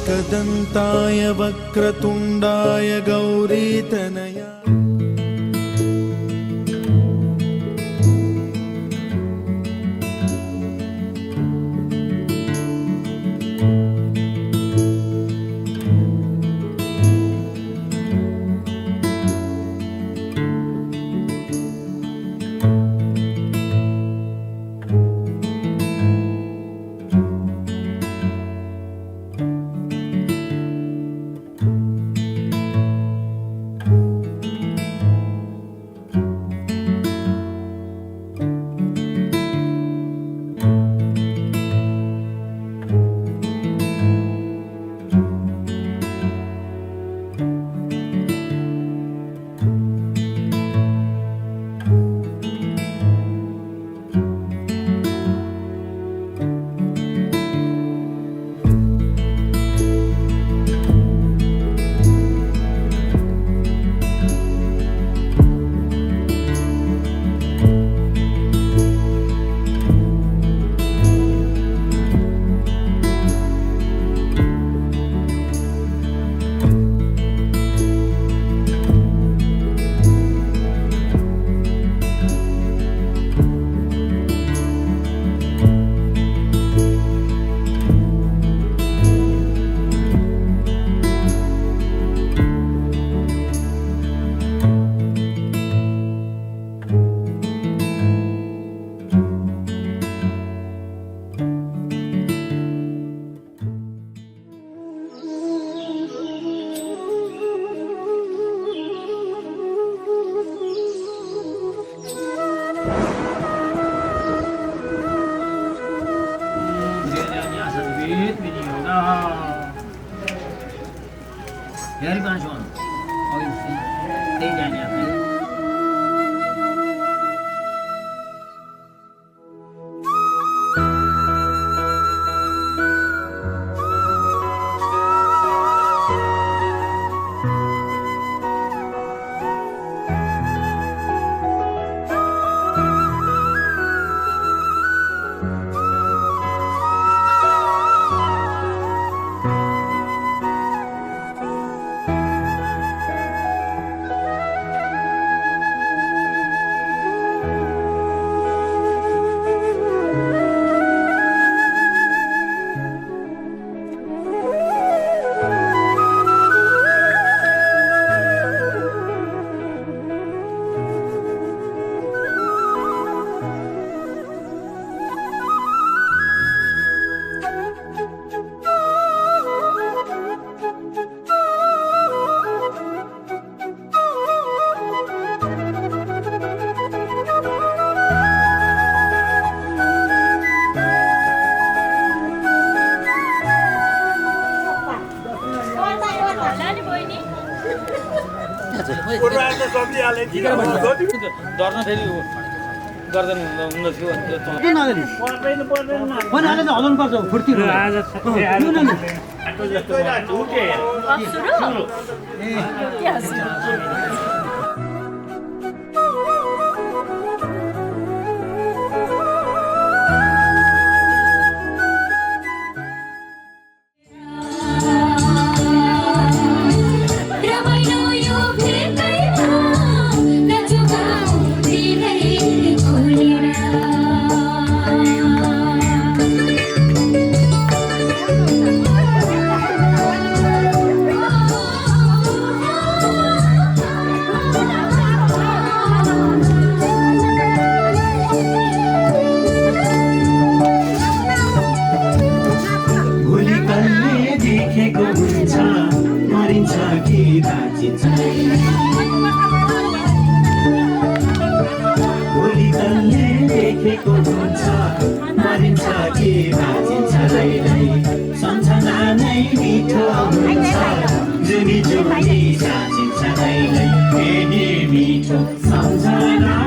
एकदन्ताय वक्रतुण्डाय गौरीतनया Yarı ben şu an. O yüzden değil yani. Dern फेरि गर्दैन हुँदथ्यो हलाउनु पर्छ फुर्ती देखेको हुन्छ मरिन्छ कि बाँचिन्छ रैरै सम्झना नै मिठो हुन्छ जुनी जुनी साँचिन्छ रैरै फेरि मिठो सम्झना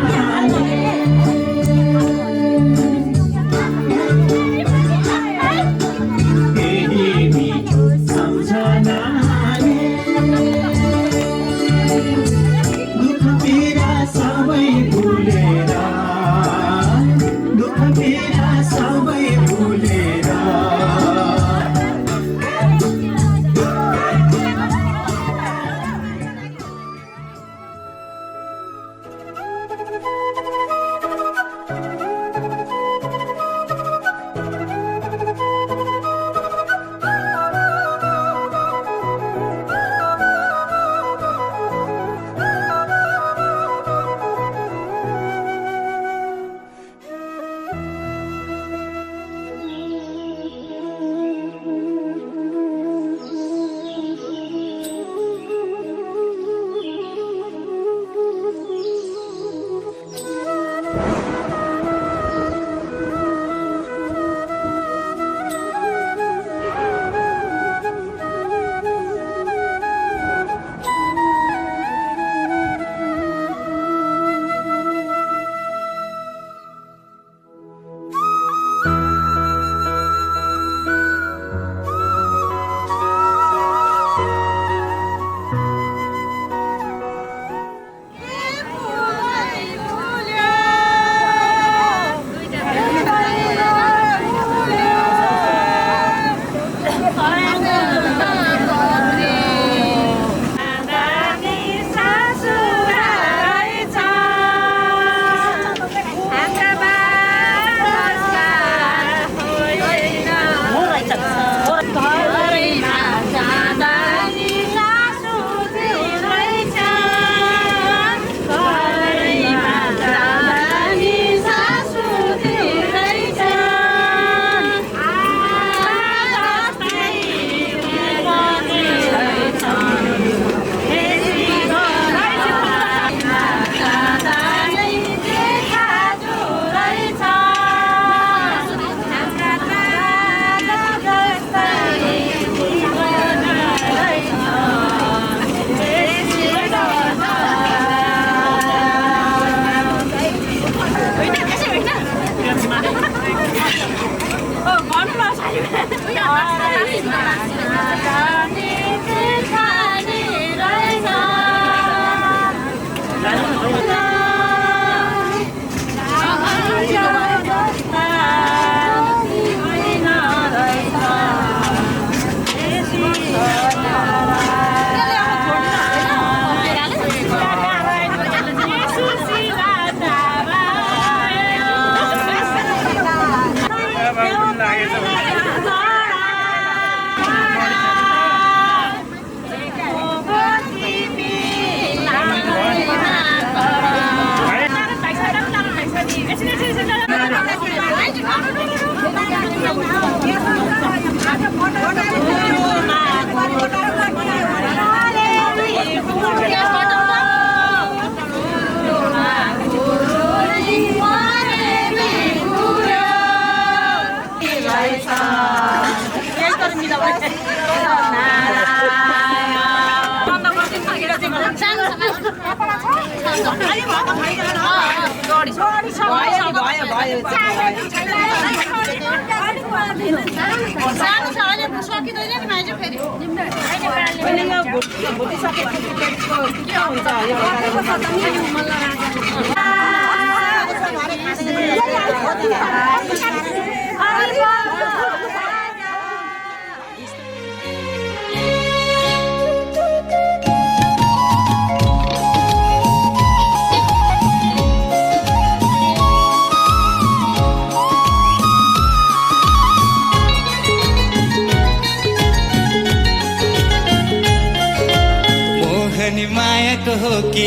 मायाको हो कि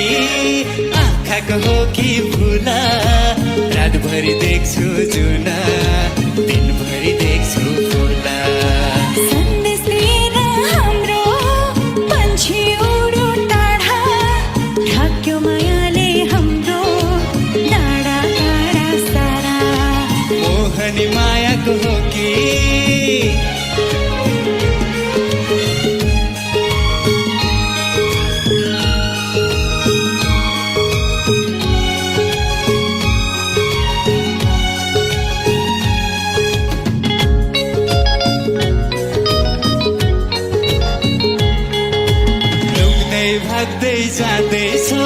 आँखाको हो कि भुला रातभरि देख्छु जुना दिनभरि देख्छु फुला सन्देश लिएर हाम्रो पन्छी उडो टाढा ढाक्यो मायाले हाम्रो डाँडा काँडा सारा मोहनी मायाको हो कि भाग्दै जाँदैछौ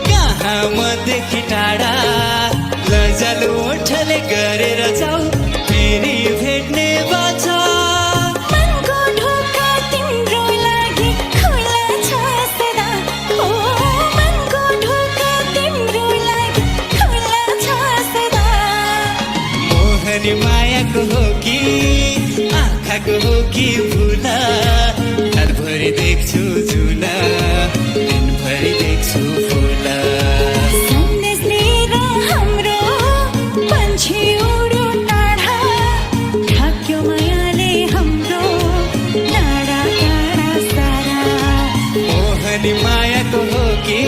कहाँ मदेखि टाढा लैजालु ओठले गरेर जाऊ फेरि भेट्ने बाचा मनको ढोका तिम्रो लागि खुला छ सदा ओ मनको ढोका तिम्रो लागि खुला छ सदा मोहनी मायाको हो कि आँखाको हो कि भुला रातभरि देख्छु जुना दिनभरि देख्छु फुला सन्देश लिएर हाम्रो पन्छी उडो टाढा ढाक्यो मायाले हाम्रो डाँडा काँडा सारा मोहनी मायाको हो कि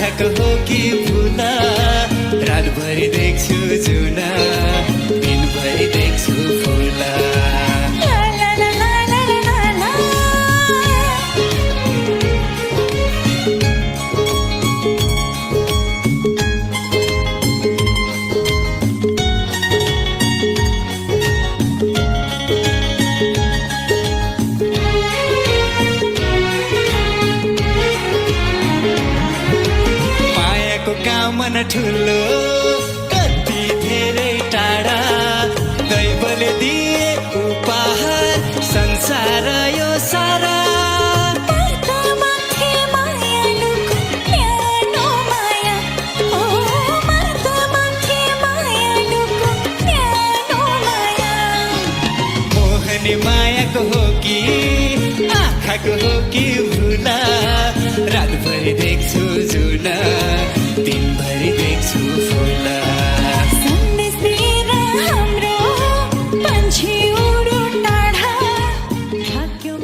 आँखाको हो कि भुला रातभरि देख्छु जुना दिनभरि देख्छु फुला ला ला ला ला ला ला ला। मायाको कामन ठुलो कति धेरै टाढा दैवले दिए उपहार संसार यो सारा माथि मायालुको न्यानो माया ओ माथि मायालुको न्यानो माया। मोहनी मायाको हो कि आँखाको हो कि भुला रातभरि देख्छु जुना दिनभरि देख्छु फुला सन्देश दिएर हाम्रो मान्छे उडो टाढा ढाक्यो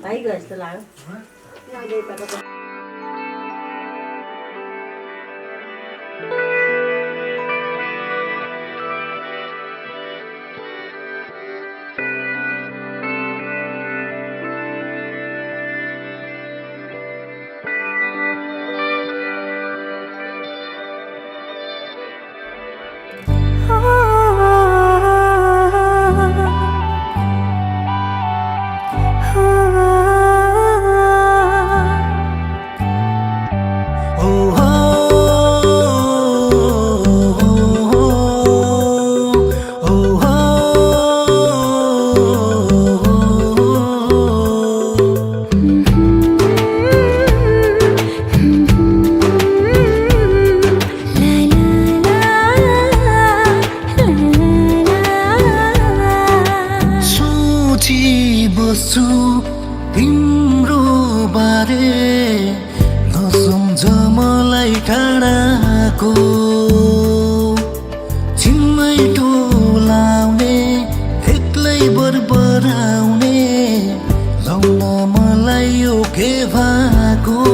भाइको जस्तो लाग्यो हेर्छु तिम्रो बारे नसम्झ मलाई टाढाको छिम्मै टोलाउने एक्लै बरबराउने लाउन मलाई यो के भएको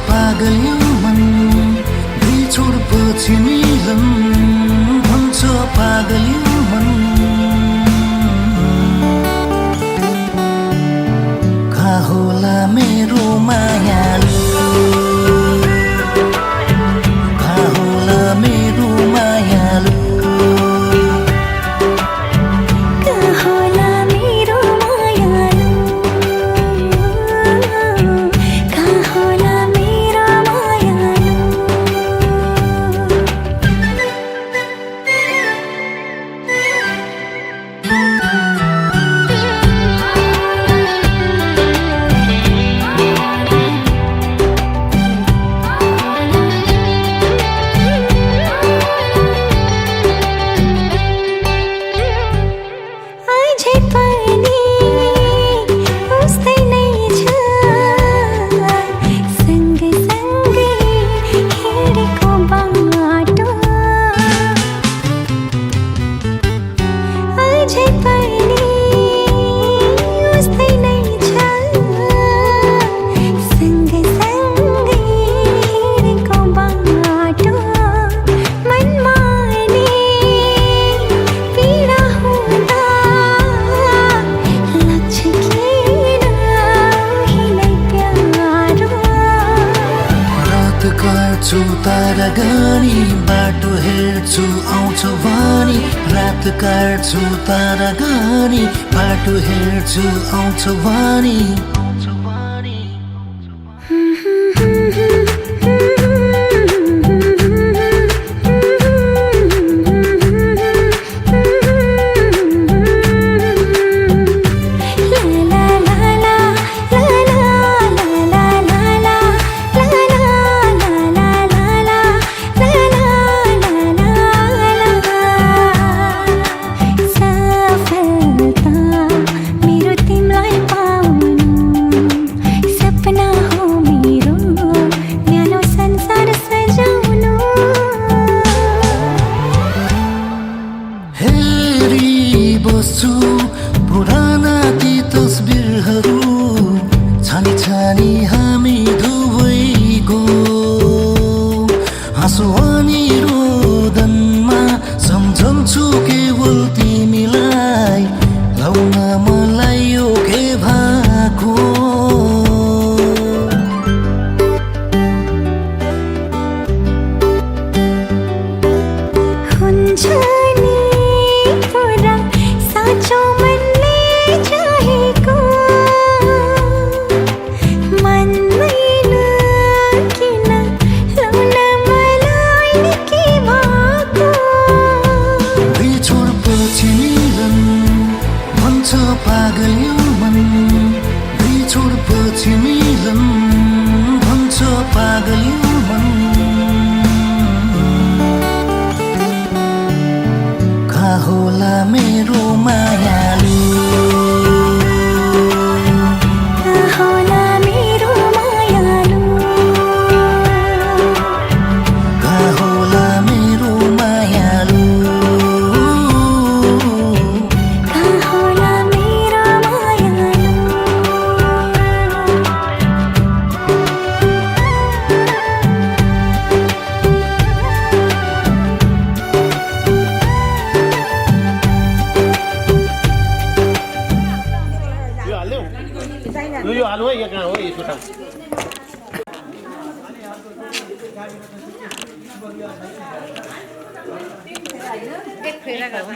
पागल यो मन बिछोडपछि मिलन भन्छ पागल यो मन कहाँ होला मेरो मायालु कहाँ होला मेरो मायालु तारा गानी बाटो हेर्छु आउँछ वानी रात काट्छु तारा गानी बाटो हेर्छु आउँछ वानी पुराना ती तस्बिरहरू छानी छानी हामी दुवैको हाँसो अनि रोदनमा सम्झन्छु केवल तिमीलाई लाउन मलाई यो के भएको पागल यो मन बिछोडपछि मिलन भन्छ पागल यो मन कहाँ होला मेरो मायालु यो हाल्नु है, यो कहाँ हो यो छुट्टा एक फेरा गर्नु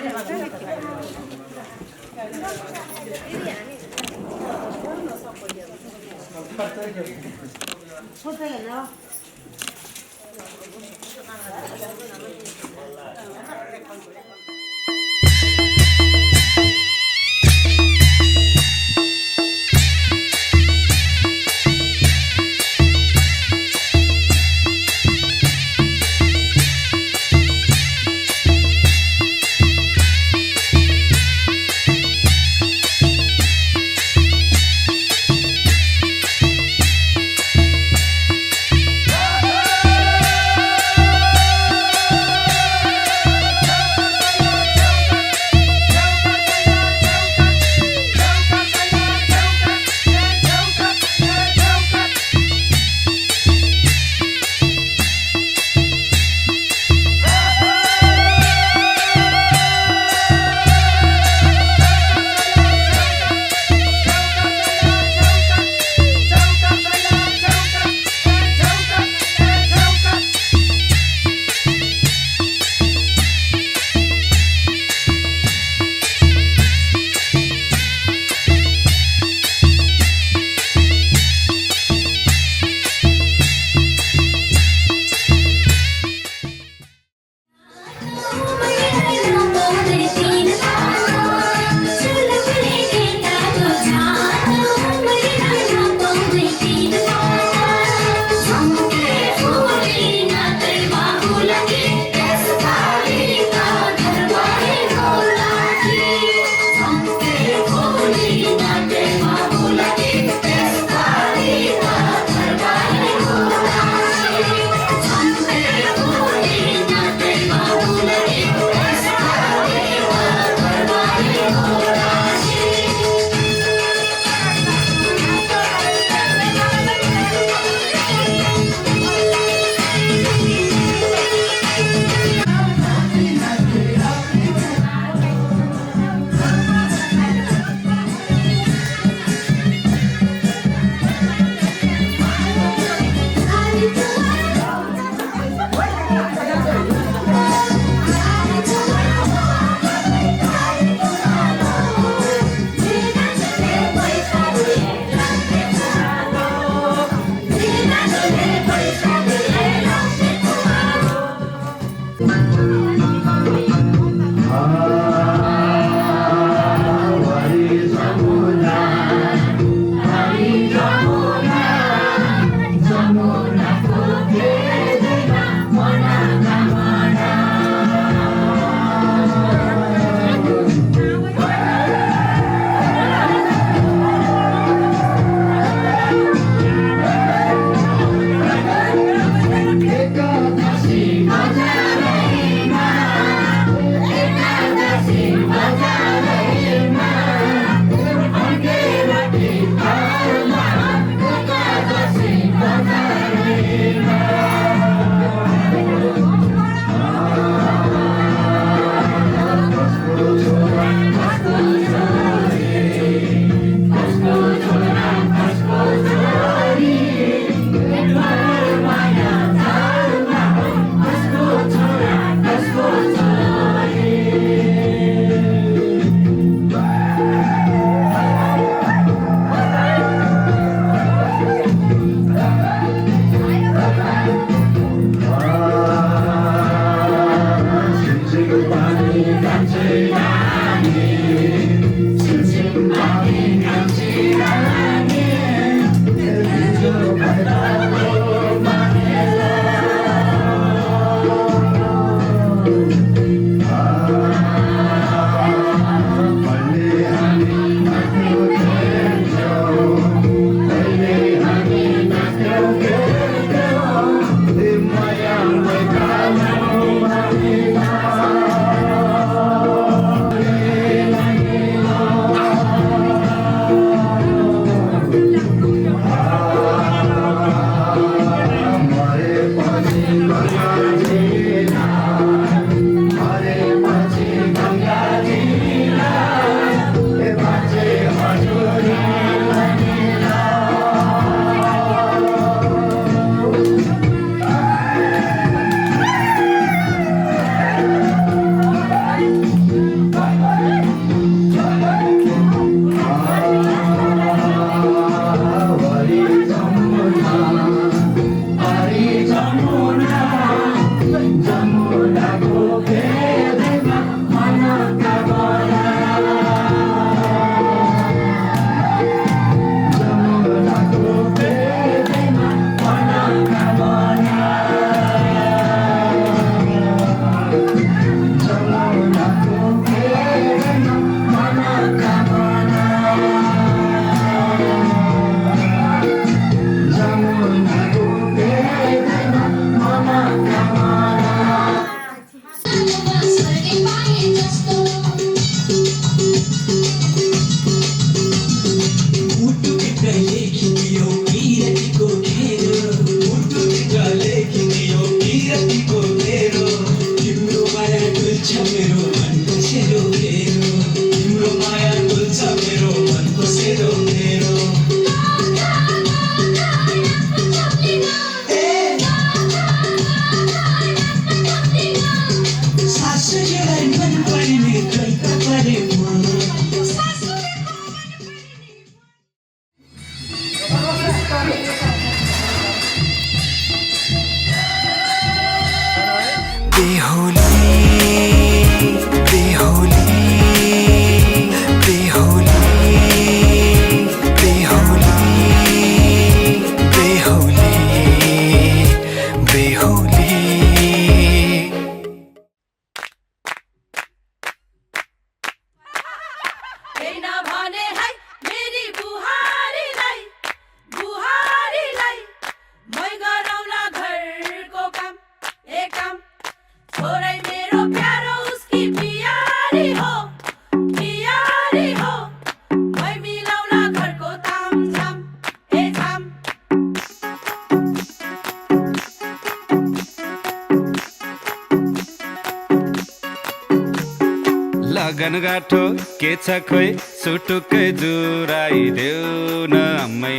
लगनगाठो के छ खोइ सुटुक्कै जुराइदेऊ न अम्मै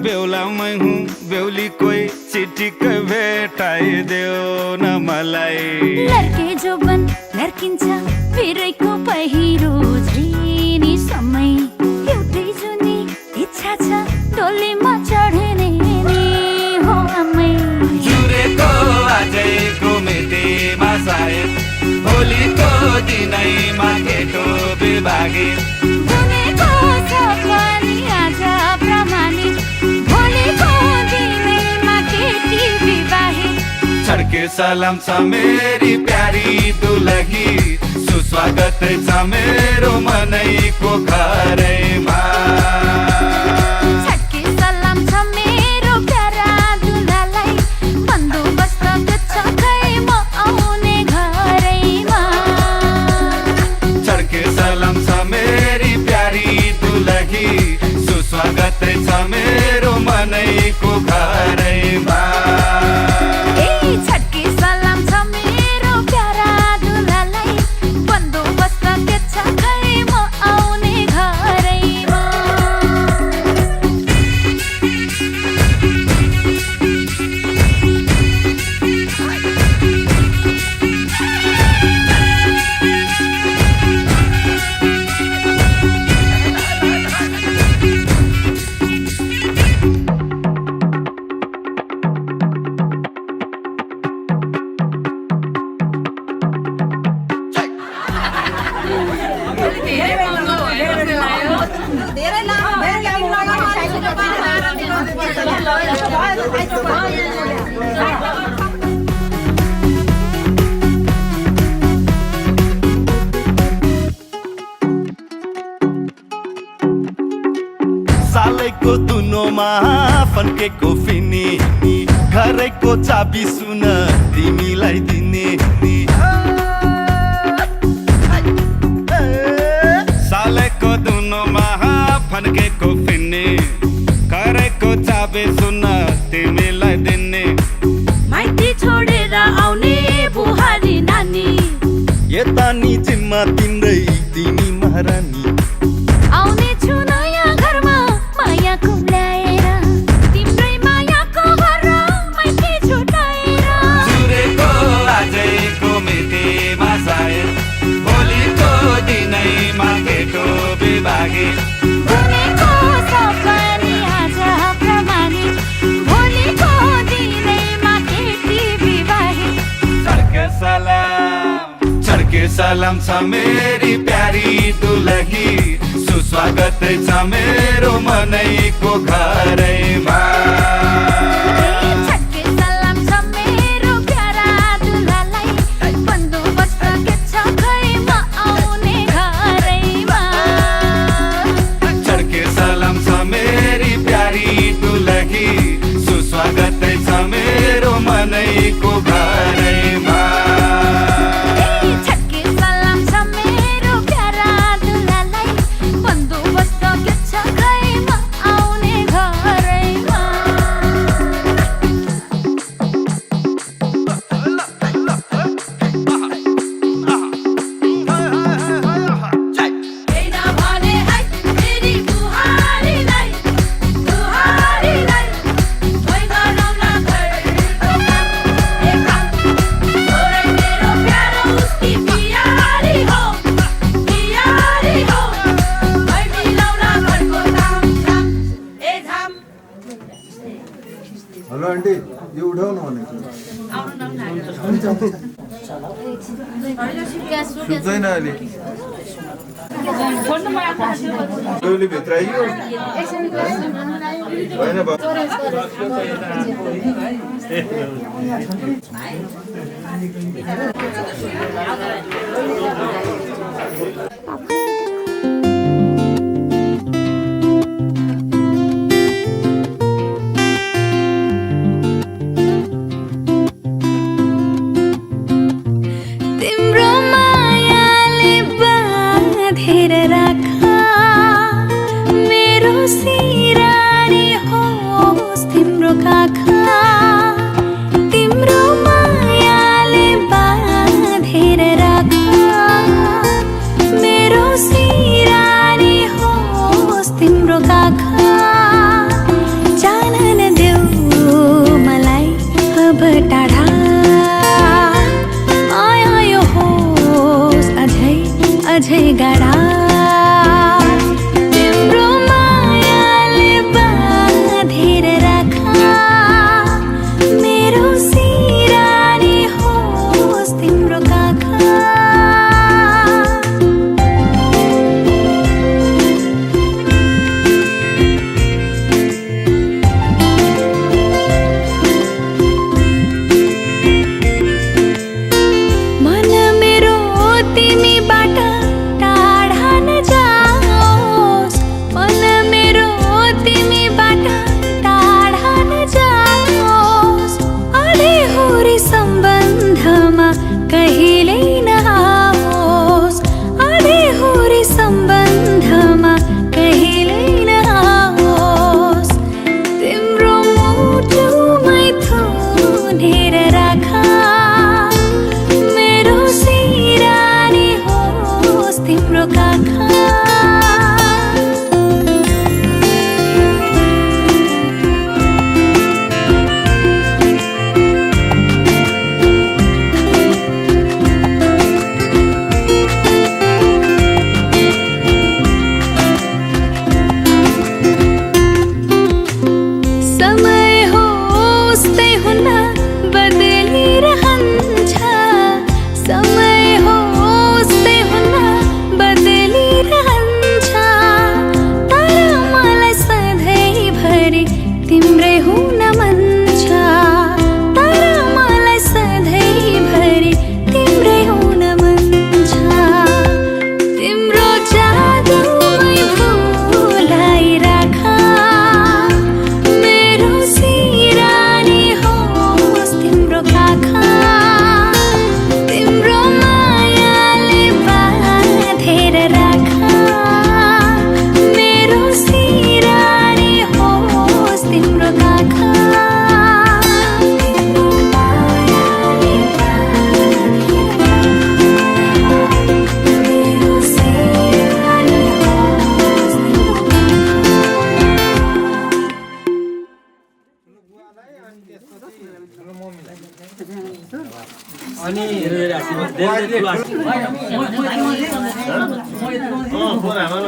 बेहुलामै हुँ बेहुली कोही चिटिक्कै भेटाइदेऊ न मलाई लड्के जोबन लड्किन्छ बिरैको पहिरो झिनी समय एउटै जुनी इच्छा छ डोलीमा चढ्ने नि हो अम्मै जुरेको आजैको मितिमा सायद भोलिको दिनैमा केटो बिभागे बुनेको छ पनि आज प्रमाणित भोलिको दिनैमा केटी विवाहित छड्के सलाम छ मेरी प्यारी दुलही सुस्वागत छ मेरो मनैको घरैमा छड्के सलाम छ मेरो प्यारा दुलालाई बन्दोबस्त छ खै म आउने घरैमा छड्के सलाम छ मेरी प्यारी दुलही सुस्वागत छ मेरो मनैको घरैमा छड्के सलाम छ मेरो प्यारा दुलालाई बन्दोबस्त छ खै म आउने घरैमा सालैको दुनोमा फन्केको फिनी घरैको चाबी सुन तिमीलाई दिने सालैको दुनोमा फन्केको फिनी घरैको चाबी सुन तिमीलाई दिने माइती छोडेर आउने बुहारी नानी यता नि जिम्मा तिम्रै तिमी महारानी आउने छु नयाँ घरमा माया कुम्ल्याएर तिम्रै मायाको घर माइती छुटाएर जुरेको आजैको मितिमा सायद भोलिको दिनैमा केटो बिभागे बुनेको छ पनि आज प्रमाणित भोलिको दिनैमा केटी विवाहित छड्के सलाम छ मेरी प्यारी दुलही सुस्वागत छ मेरो मनैको घरैमा छड्के सलाम छ मेरो प्यारा दुलालाई बन्दोबस्त छ खै म आउने घरैमा छड्के सलाम छ मेरी प्यारी दुलही सुस्वागत छ मेरो मनैको घरैमा छड्के सलाम छ मेरो प्यारा दुलालाई बन्दोबस्त छ खै म आउने घरैमा हेलो आन्टी यो उठाउनु भनेको सुत्दैन अहिले डोली भित्र आइयो होइन तिम्रो मायाले बाँधेर राख मेरो सिरानी होस् तिम्रो काखमा तिम्रो मायाले बाँधेर राख मेरो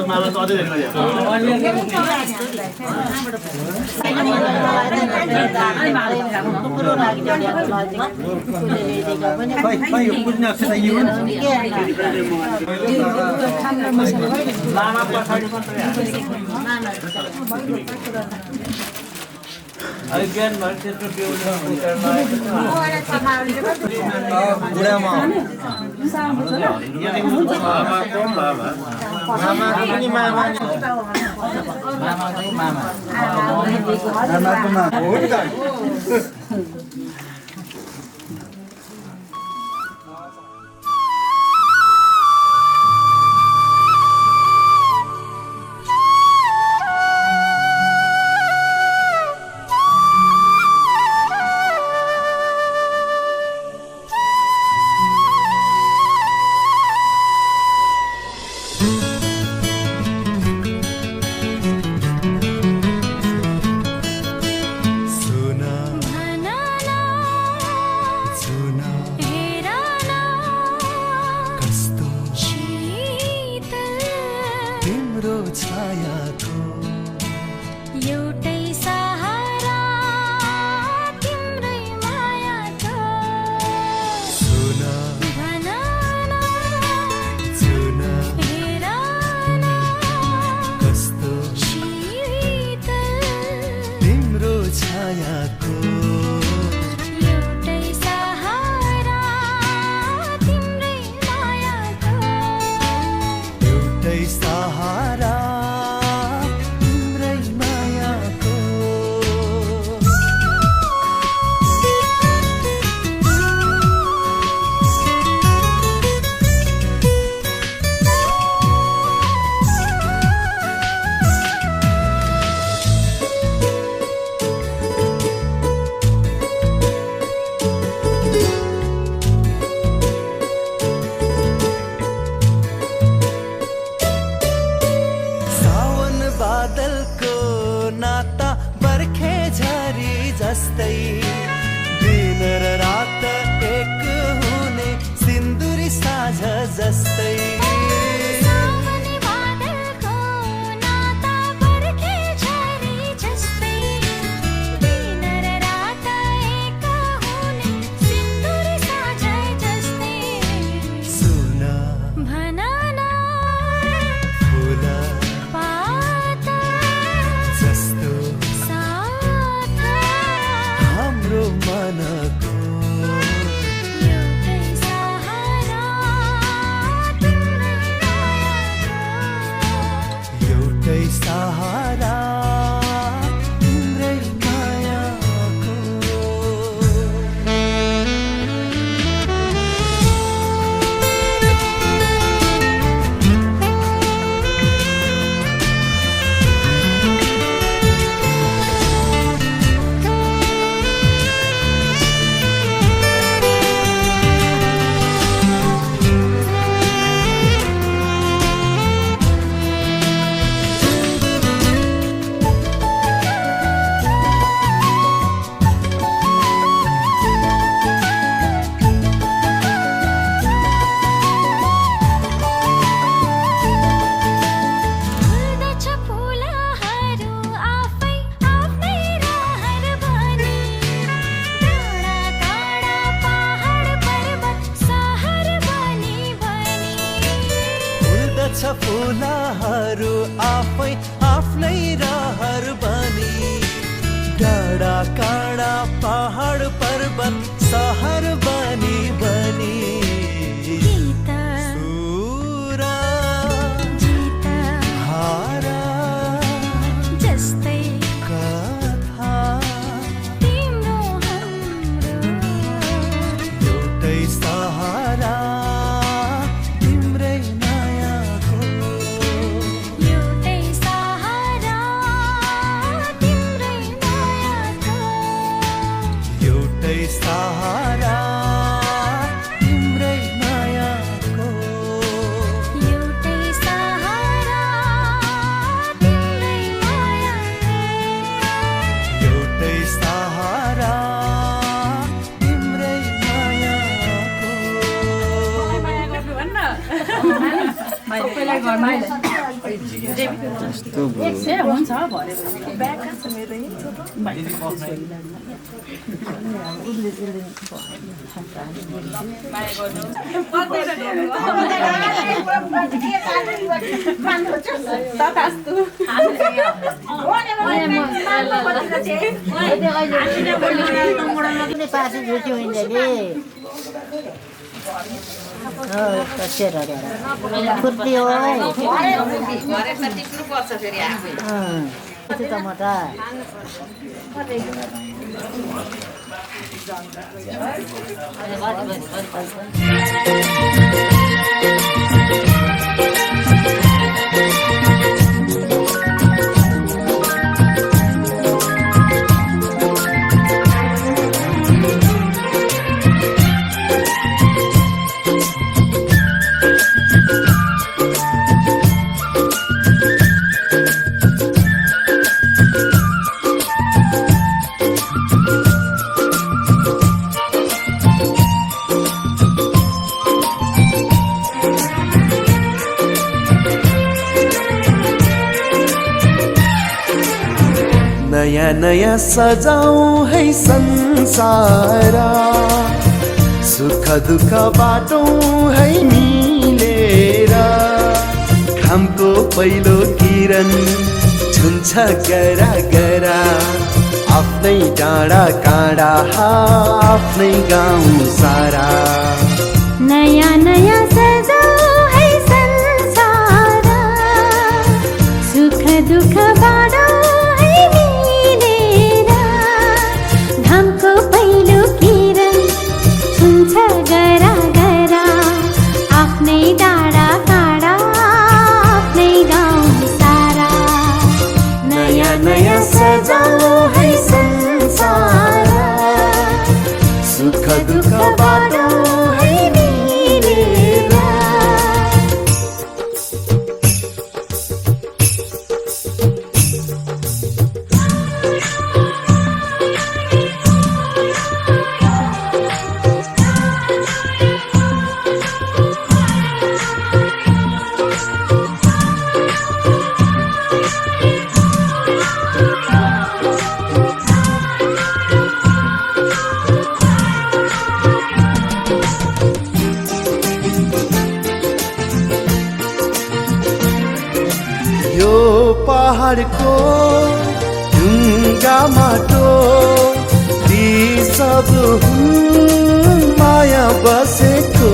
मामा त अझै धेरै फुलाहरू आफै आफ्नै रहर बनी डाँडा काँडा पहाड पर्वत सहर बनी बनी सुरा हारा जस्तै कथा तिम्रो हाम्रो एउटै सहारा नयाँ नयाँ सजाऊं है संसार सुख दुःख बाटौं है मिलेर घामको पहिलो किरण छुन्छ गरा गरा आफ्नै डाँडा काँडा आफ्नै गाउँ सारा नयाँ नयाँ सजाऊं है संसार सुख दुःख बाटौं है मिलेर घामको पहिलो किरण छुन्छ गरा गरा आफ्नै डाँडा काँडा आफ्नै गाउँ सारा नयाँ नयाँ सजाऊं है संसार सुख दुःख बाटौं है मिलेर यो पहाडको ढुङ्गा माटो ती सब हुन् माया बसेको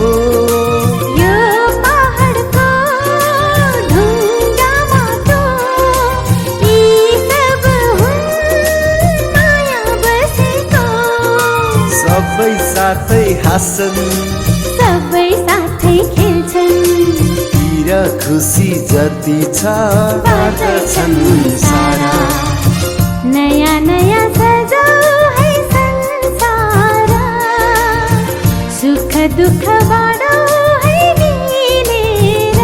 यो पहाडको ढुङ्गा माटो यी सब हुन् माया बसेको सबै साथै हाँस्छन् सबै साथै खेल्छन् र खुसी जति छ बाँड्छन् सारा नयाँ नयाँ सजाऊं है संसार सुख दुःख बाटौं है मिलेर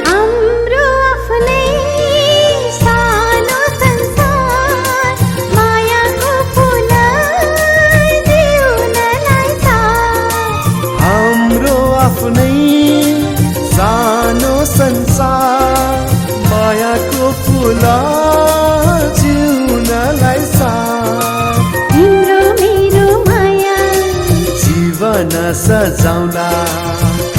हाम्रो आफ्नै सानो संसार मायाको फुल जिउनलाई साथ हाम्रो आफ्नै सानो संसार मायाको फुल जिउनलाई साथ तिम्रो मेरो माया जीवन सजाउला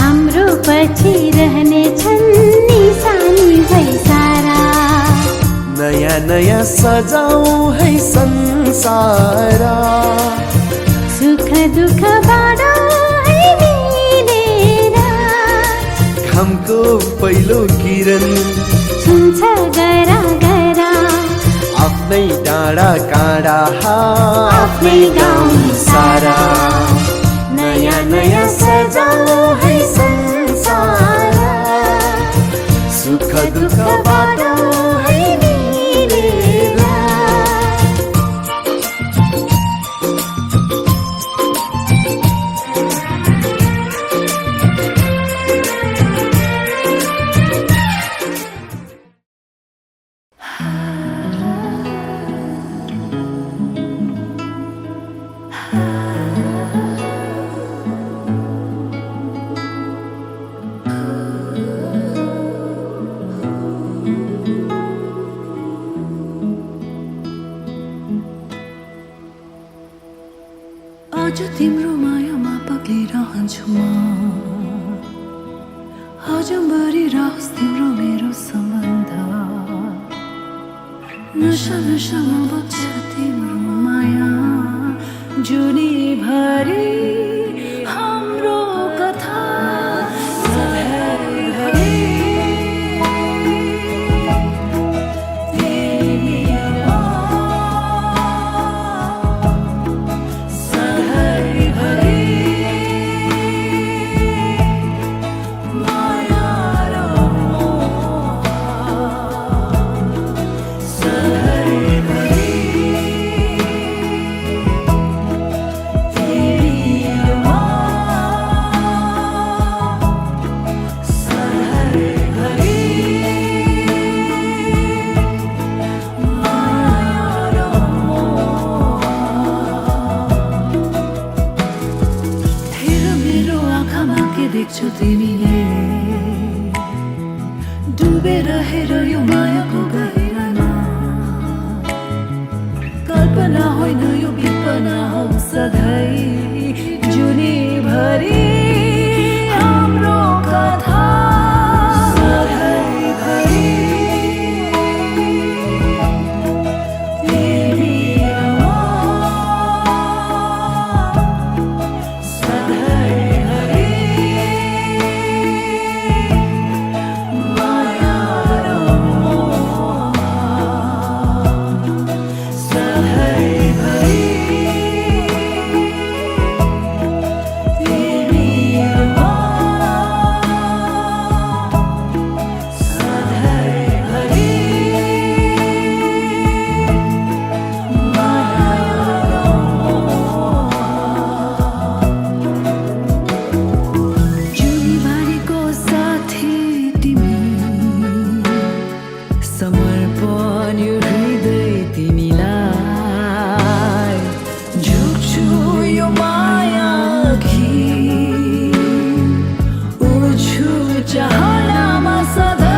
हाम्रो पछि रहनेछन् निशानी भई सारा नयाँ नयाँ सजाऊं है संसार सुख दुःख बाटौं है मिलेर घामको पहिलो किरण छुन्छ गरा गरा आफ्नै डाँडा काँडा आफ्नै गाउँ सारा नयाँ नयाँ सजाऊं है संसार सुख दुःख बाटौं है मिलेर आज तिम्रो मायामा पक्लिरहन्छु म आजभरि रहोस् तिम्रो मेरो सम्बन्ध नशा नशामा बग्छ तिम्रो माया जुनीभरि हाम्रो कथा सधैँभरि देख्छु तिमीले डुबेर हेर यो मायाको गहिरामा कल्पना होइन यो विपना हो सधैँ जुनीभरि हाम्रो कथा सधैँभरि समर्पण यो हृदय तिमीलाई झुक्छु यो माया अघि उड्छु चाहनामा सधैँ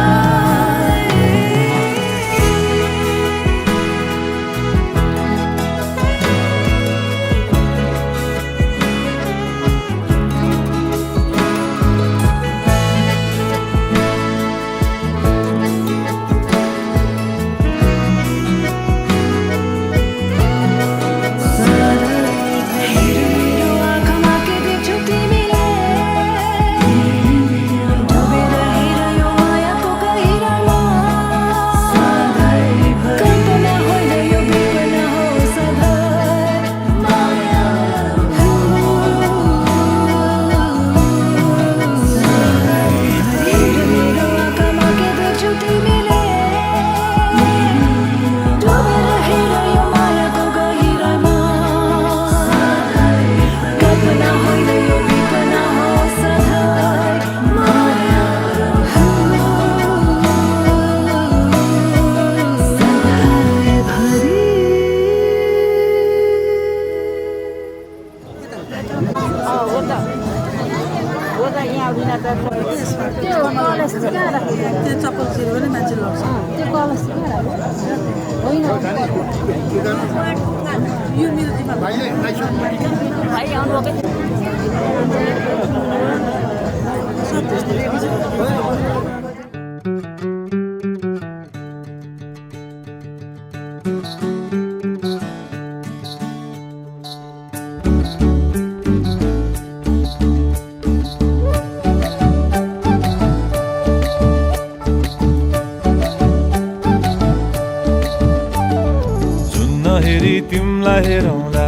तिमलाई हेरौँला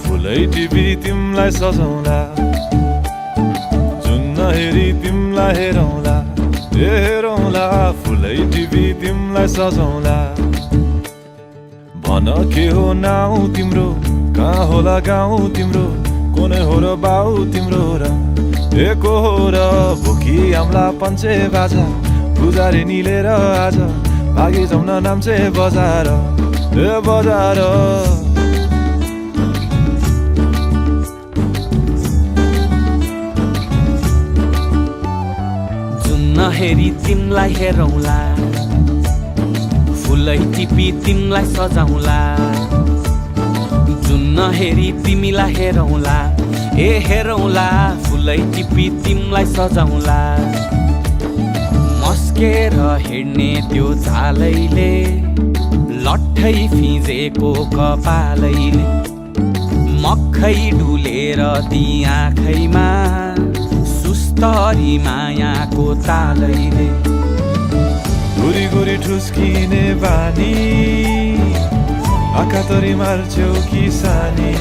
फुलै टिपी तिमलाई सजाउँला जुन नहेरी तिमलाई हेरौँला हेरौँला फुलै टिपी तिमलाई सजाउँला भन के हो नाउँ तिम्रो कहाँ होला गाउँ तिम्रो कुनै हो र बाउ तिम्रो र एको हो र भोकी आम्ला पञ्चे बाजा पुजारी निलेर आज भागी जाउँ न नाम्चे बजार बजार जुन नहेरी तिमलाई हेरौँला फुलै टिपी तिमलाई सजाउँला जुन्न हेरी तिमीलाई हेरौँला ए हेरौँला फुलै टिपी तिमीलाई सजाउँला मस्केर हिँड्ने त्यो झालैले लट्ठै फिजेको कपालैले मक्खै डुलेर ती आँखैमा सुस्तरी मायाको तालैले गुरी गुरी ठुस्किने बानी आँखातरी मार्छौ कि सानी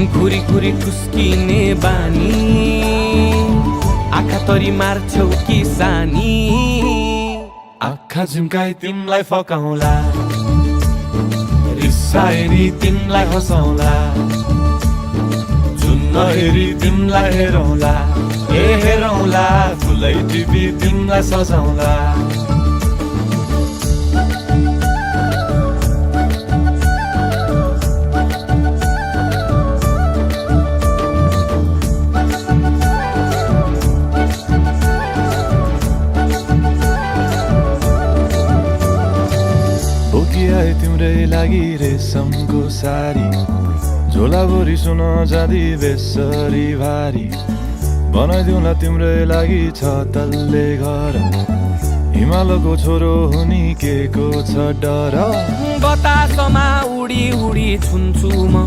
घुरी घुरी ठुस्किने बानी आँखा तरी मार्छौ कि सानी आँखा झुम्काई तिमलाई फकाउँला रिसाए नि तिमलाई हँसाउँला जुन्न हेरी तिमलाई हेरौँला ए हेरौँला फुलै टिपी तिमलाई सजाउँला बोकिआए तिम्रै लागि रेशमको सारी झोलाभरि सुन जाँदी बेसरी भारी बनाइदिउँला तिम्रै लागि छ तल्ले घर हिमालको छोरो हुनी के को छ डर बतासमा उडी उडी छुन्छु म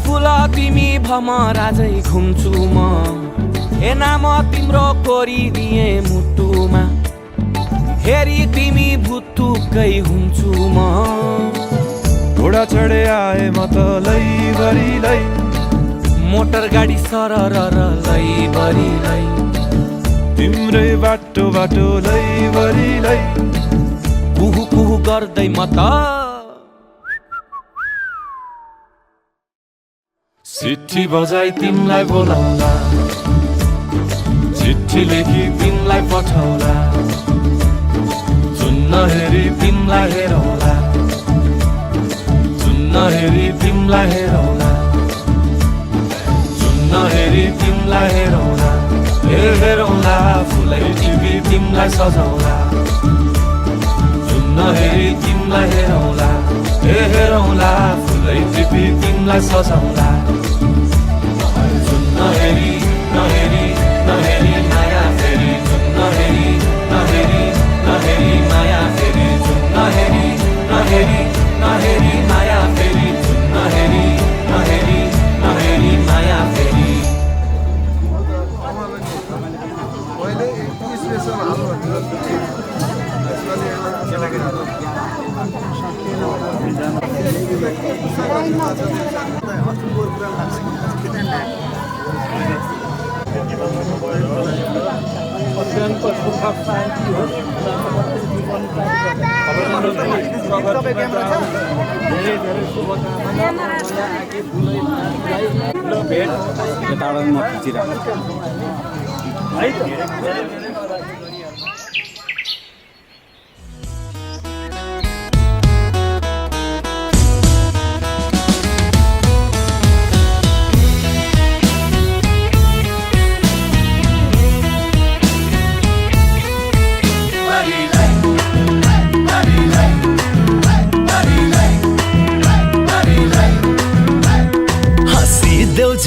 फुल तिमी भमराजै घुम्छु म ए नाम तिम्रो कोरिदिए मुटुमा हेरी तिमी भुत्तुकै हुन्छु म घोडा चढे आए म त लैभरि मोटर गाडी सरर लैभरि तिम्रै बाटो बाटो लैभरि कुहु कुहु गर्दै म त चिट्ठी बजाई तिमलाई बोलाउँला चिट्ठी लेखी तिमलाई पठाउँला जुन्न हेरी तिमलाई हेरौँला जुन्न हेरी तिमलाई हेरौँला जुन्न हेरी तिमलाई हेरौँला ए हेरौँला फुलै टिपी तिमलाई सजाउँला जुन्न हेरी तिमलाई हेरौँला ए हेरौँला फुलै टिपी तिमलाई सजाउँला जुन्न हेरी नहेरी नहेरी माया फेरि जुन्न हेरी नहेरी नहेरी माया फेरि जुन्न हेरी नहेरी नहेरी माया फेरि जुन्न हेरी नहेरी नहेरी माया फेरि मैले यति स्पेसल हाल्नु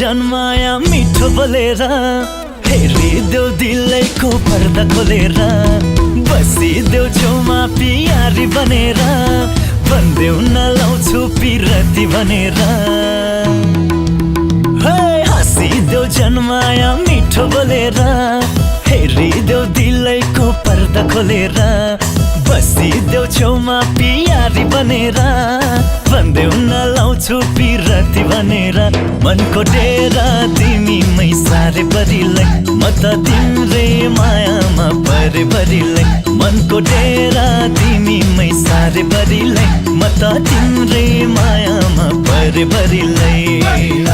जन्माया मिठो बोलेर हेरिदेऊ दिलैको पर्दा खोलेर बसिदेऊ छेउमा पियारी बनेर भन्देऊ नलाउँछु पिरती भनेर हाँसिदेऊ जन्माया मिठो बोलेर हेरिदेऊ दिलैको पर्दा खोलेर बसिदेऊ छेउमा पियारी बनेर भन्देऊ नलाउँछु पिरती भनेर मनको डेरा तिमीमै सारे बरिलाई म त तिम्रै मायामा परे बरिलाई मनको डेरा तिमीमै सारे बरिलाई म त तिम्रै मायामा परे बरिलाई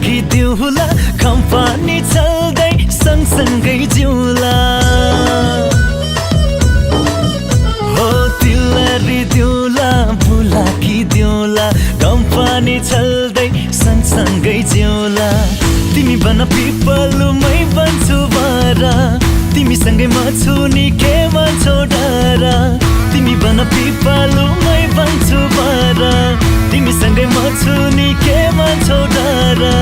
राखिदिउला कम्पनी चल्दै सँगसँगै जिउला हो तिलरी दिउला भुलाकी दिउला कम्पनी चल्दै सँगसँगै जिउला तिमी बन पिपलुमै बन्छु बारा तिमीसँगै म छु नि के भन्छौ डरा तिमी बन पिपलुमै बन्छु बारा तिमीसँगै म छु नि के भन्छौ डरा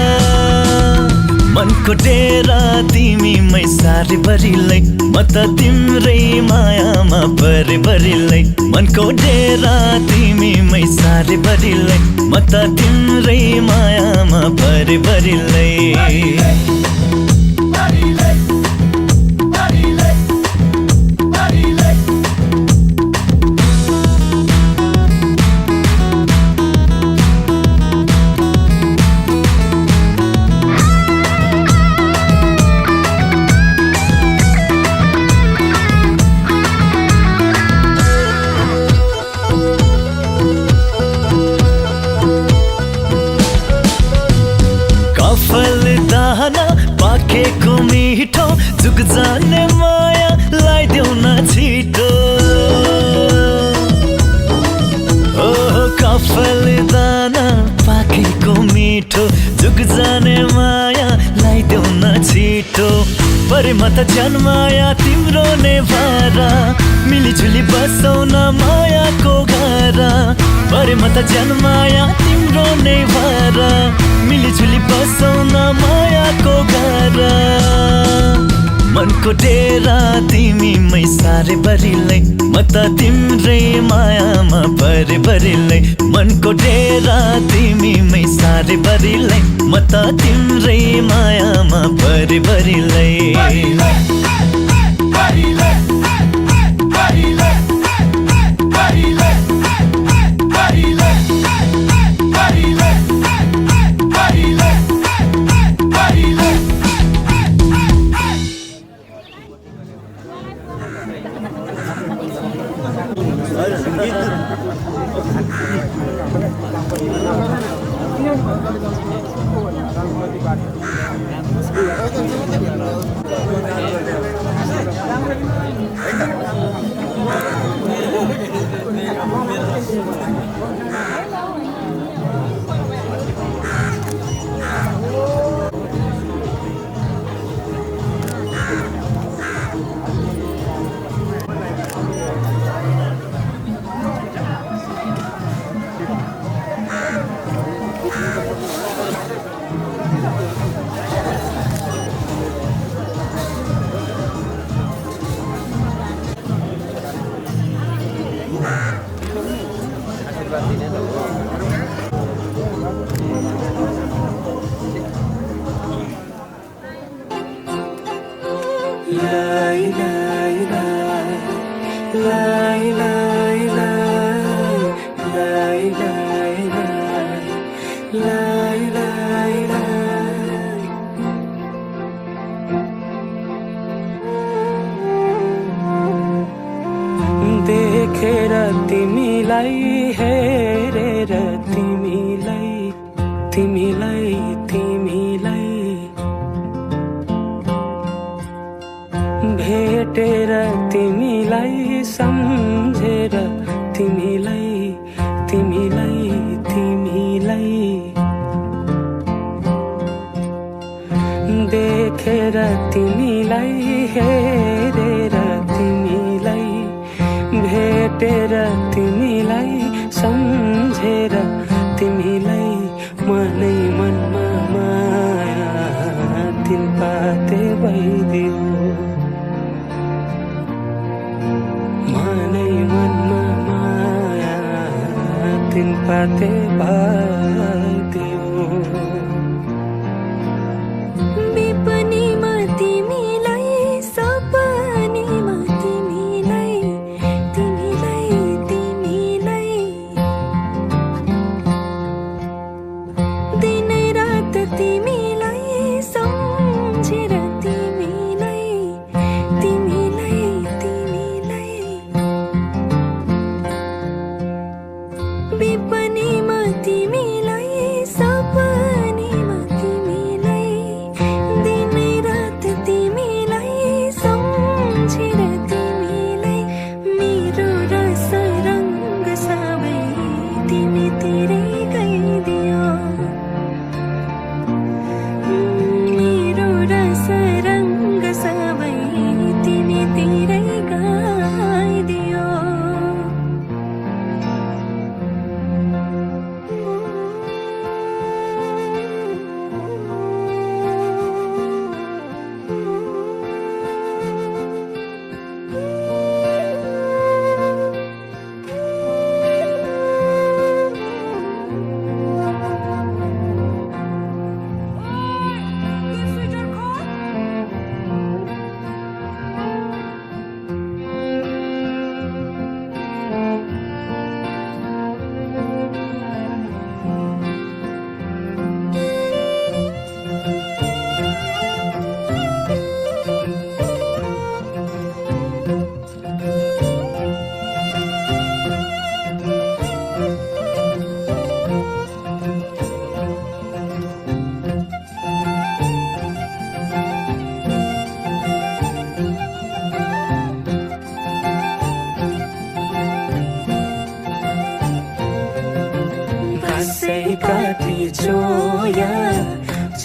मनको डेरा तिमीमै सारी भरिलै म त तिम्रै मायामा भरि भरिलै मनको डेरा तिमीमै सारी भरिलै म त तिम्रै मायामा भरि भरिलै पाकेको मिठो जुग जाने माया लाइदेऊ न छिटो ओ कफल दाना पाकेको मिठो जुग जाने माया लाइदेऊ न छिटो परे म त जन्माया तिम्रो नै भारा मिलिजुली बसौ न मायाको घरा परे म त जन्माया तिम्रो नै भारा मिलिजुली बसौ न मायाको घरा मनको डेरा तिमीमै सारे भरिलै म त तिम्रै मायामा भरि भरिलै मनको डेरा तिमीमै सारे भरिलै म त तिम्रै मायामा भरि भरिलै देखेर तिमीलाई हेरेर तिमीलाई तिमीलाई तिमीलाई भेटेर तिमीलाई सम्झेर तिमीलाई तिमीलाई तिमीलाई देखेर तिमीलाई हेरेर तिमीलाई भेटेर तिमीलाई सम्झेर तिमीलाई मनै मनमा माया तिन पाते भइदियो मनै मनमा माया तिन पाते भइदियो विपनीमा तिमीलाई सपनीमा तिमीलाई तिमीलाई तिमीलाई दिनै रात तिमीलाई सम्झेर तिमीलाई तिमीलाई तिमीलाई विपनीमा तिमीलाई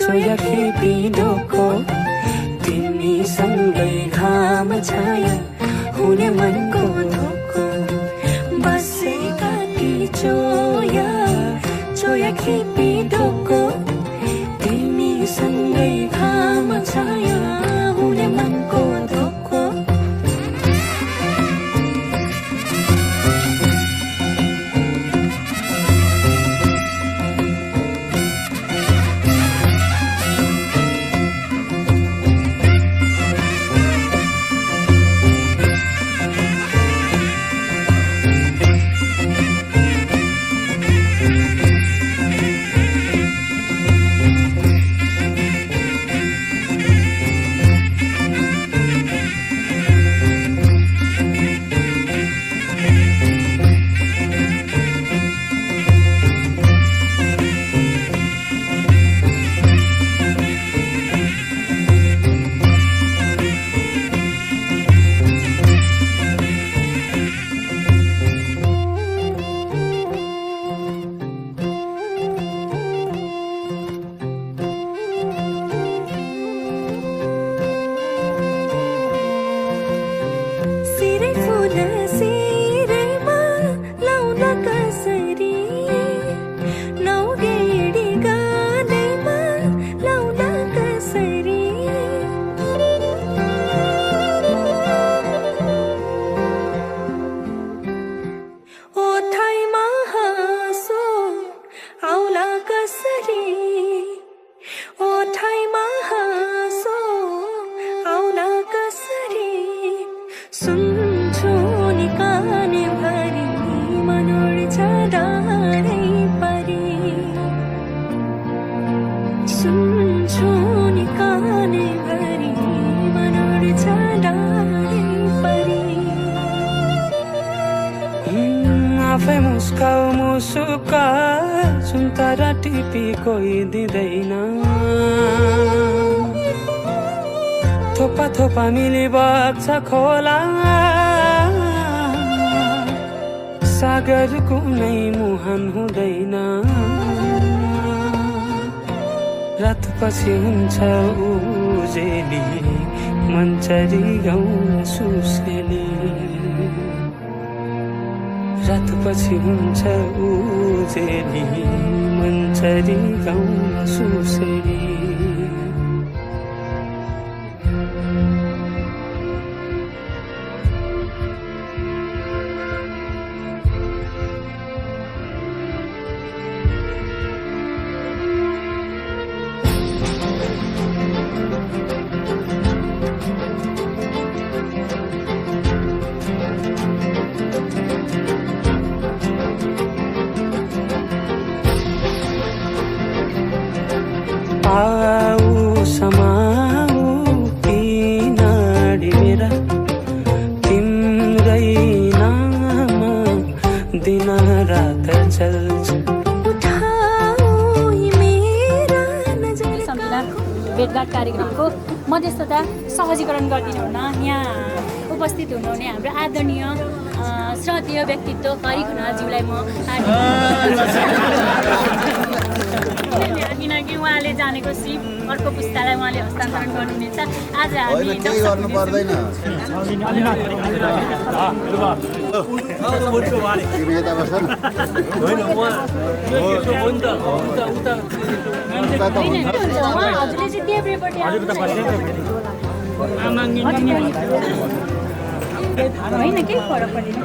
चोया खेपी ढोको तिमीसँगै घाम छाया हुने मनको धोको बसेका ती चोया चोया खेपी ढोको तिमीसँगै घाम छाया हुने मनको धोको आफै मुस्काउ मुसुका सुन्तरा टिपी कोही दिँदैन थोपा थोपा मिली बग्छ खोला सागर कुनै मुहान हुँदैन रातपछि हुन्छ उजेली मन्चरी गाउँ सुसेली रातपछि हुन्छ उजेली मन्चरी गाउँ सुसेली आऊ समाऊ किनाडी मेरा तिम्रै नाम दिन रात चल्छ संविधान भेटघाट कार्यक्रमको मध्यस्थता सहजीकरण गरिदिनु हुन यहाँ उपस्थित हुनुहुने हाम्रो आदरणीय श्रद्धेय व्यक्तित्व हरि खनालज्यूलाई म किनकि उहाँले जानेको सिप अर्को पुस्तालाई उहाँले हस्तान्तरण गर्नुहुनेछ आज हामी गर्नु पर्दैन हजुरले चाहिँ देब्रेपट्टि होइन केही फरक पर्दैन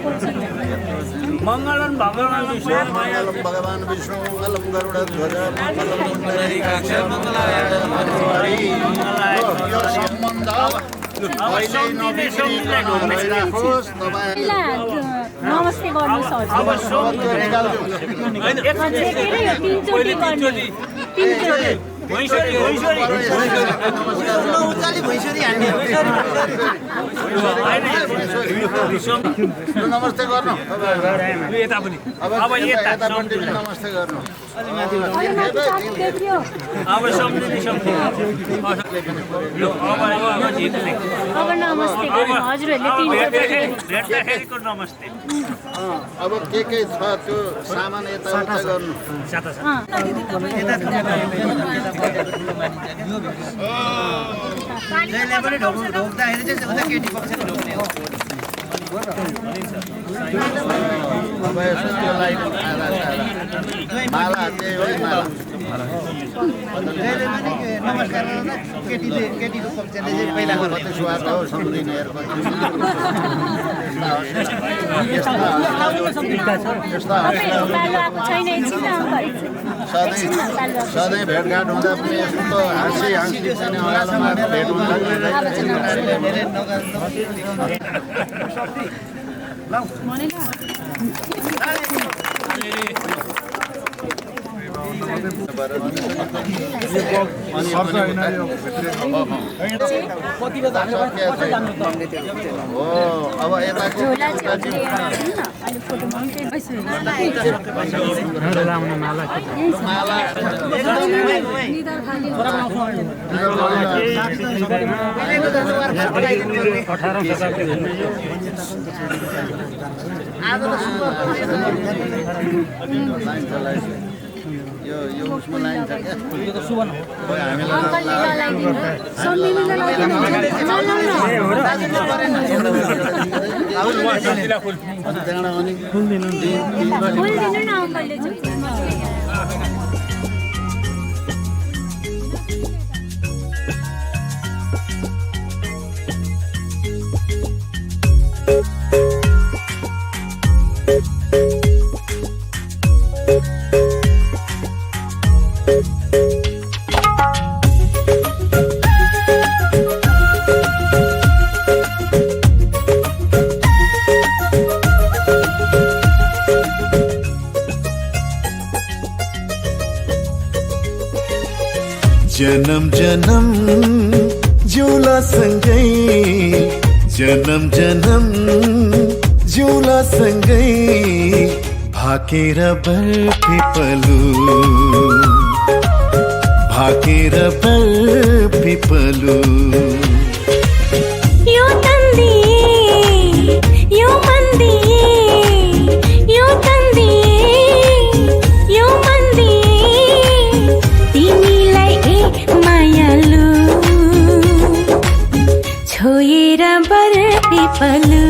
मङ्गलम भगवान् विष्णु मङ्गलम भगवान् विष्णु मङ्गलम गरुडध्वज मङ्गलम पुण्डरीकाक्ष नमस्ते गर्नुहोस् नमस्ते गर्नु यता पनि अब यता नमस्ते गर्नु अब सम्झिने अब नमस्ते हजुरहरूले भेट्दाखेरिको नमस्ते अब के छ त्यो सामान यताउता गर्नु जहिले पनि ढोक्दाखेरि चाहिँ उता केटी पक्षले ढोक्ने हो अब यसो त्यसलाई माला त्यही हो माला जहिले पनि नमस्कार गर्दा केटीको पक्षले चाहिँ पहिला गर्छ कति स्वाद हो सम्झिनेहरूको सधैँ भेटघाट हुँदा पनि यस्तो हाँसी चाहिँ अगालोमा भेट हुन्छ अब यताको यो उसमा लाइन छ क्या यो त सुवन हो जन्म जन्म जिउला सँगै जन्म जन्म जिउला सँगै भाकेर बरपिपलु भाकेर बरपिपलु यो तन्दी यो मन्दी यो तन्दी यो मन्दी तिमीलाई मायालु छोएर बरपिपलु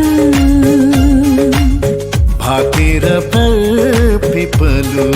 भाकेर बरपिपलु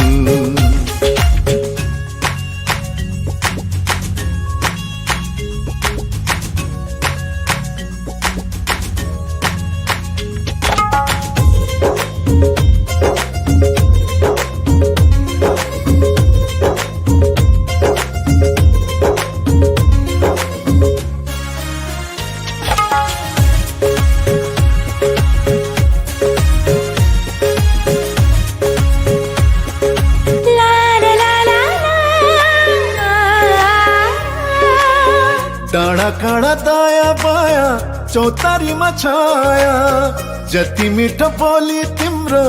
डाँडा काँडा दायाँ बायाँ चौतारीमा छाया जति मिठो बोली तिम्रो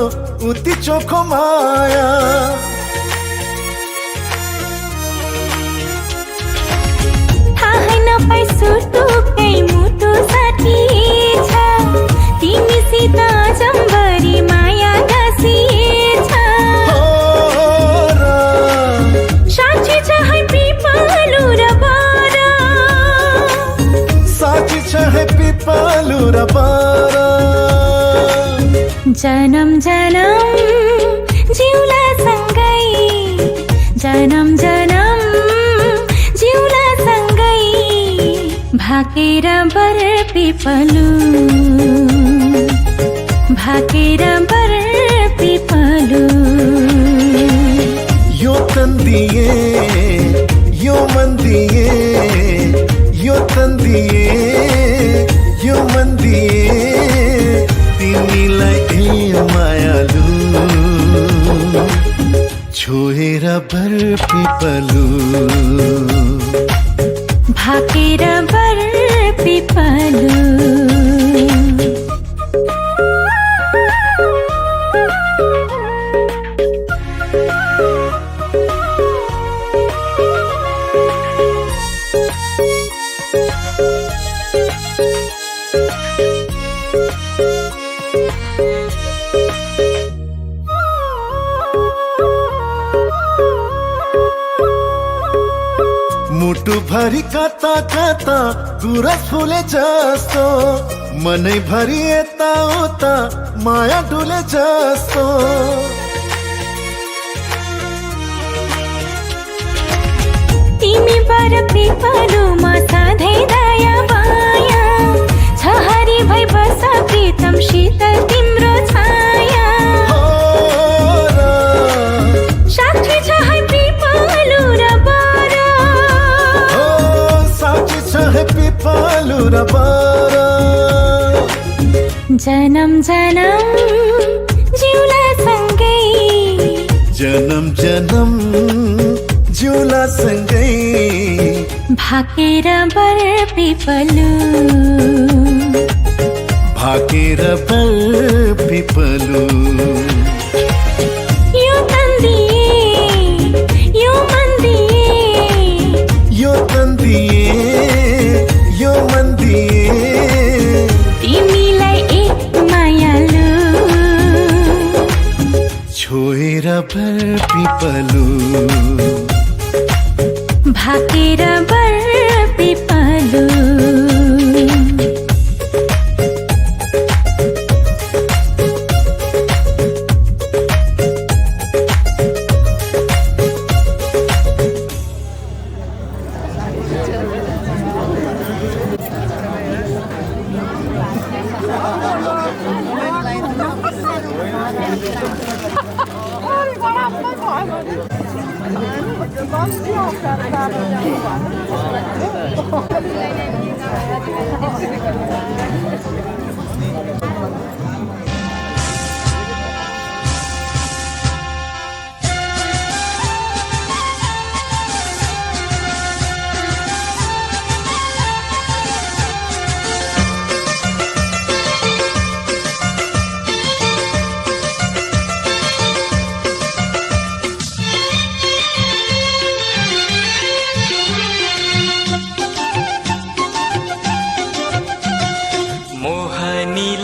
उति चोखो माया थाहै नपाई सुटुकै मुटु साथी छ तिमीसित जम्बरी माया गाँसिएछ साँच्ची छ है पिपलु र बारा साँच्ची छ है पिपलु र बारा जन्म जन्म जिउला सँगै जन्म जन्म जिउला सँगै भाकेर बरपिपलु भाकेर बरपिपलु यो तन्दिए यो मन्दिए यो तन्दिए यो मन्दिए तिमीलाई मायालु छोएर बरपिपलु भाकेर बरपिपलु जिउभरि कता कता गुरस फुले जस्तो मनैभरि यता उता माया डुले जस्तो तिमी बर पिपलुमा सधैँ दया माया छहारी भई बस प्रीतम शीतल तिम्रो छाया साक्षी छ है पिपलु र बर साक्षी छ है पिपलु र बर जन्म जन्म जिउला सँगै जन्म जन्म जिउला सँगै भाकेर बर पिपलु भाकेर बर पिपलु यो तन्दिए यो मन्दिए यो तन्दिए यो मन्दिए तिमीलाई एक मायालु छोएर बर पिपलु भाकेर बर पिपलु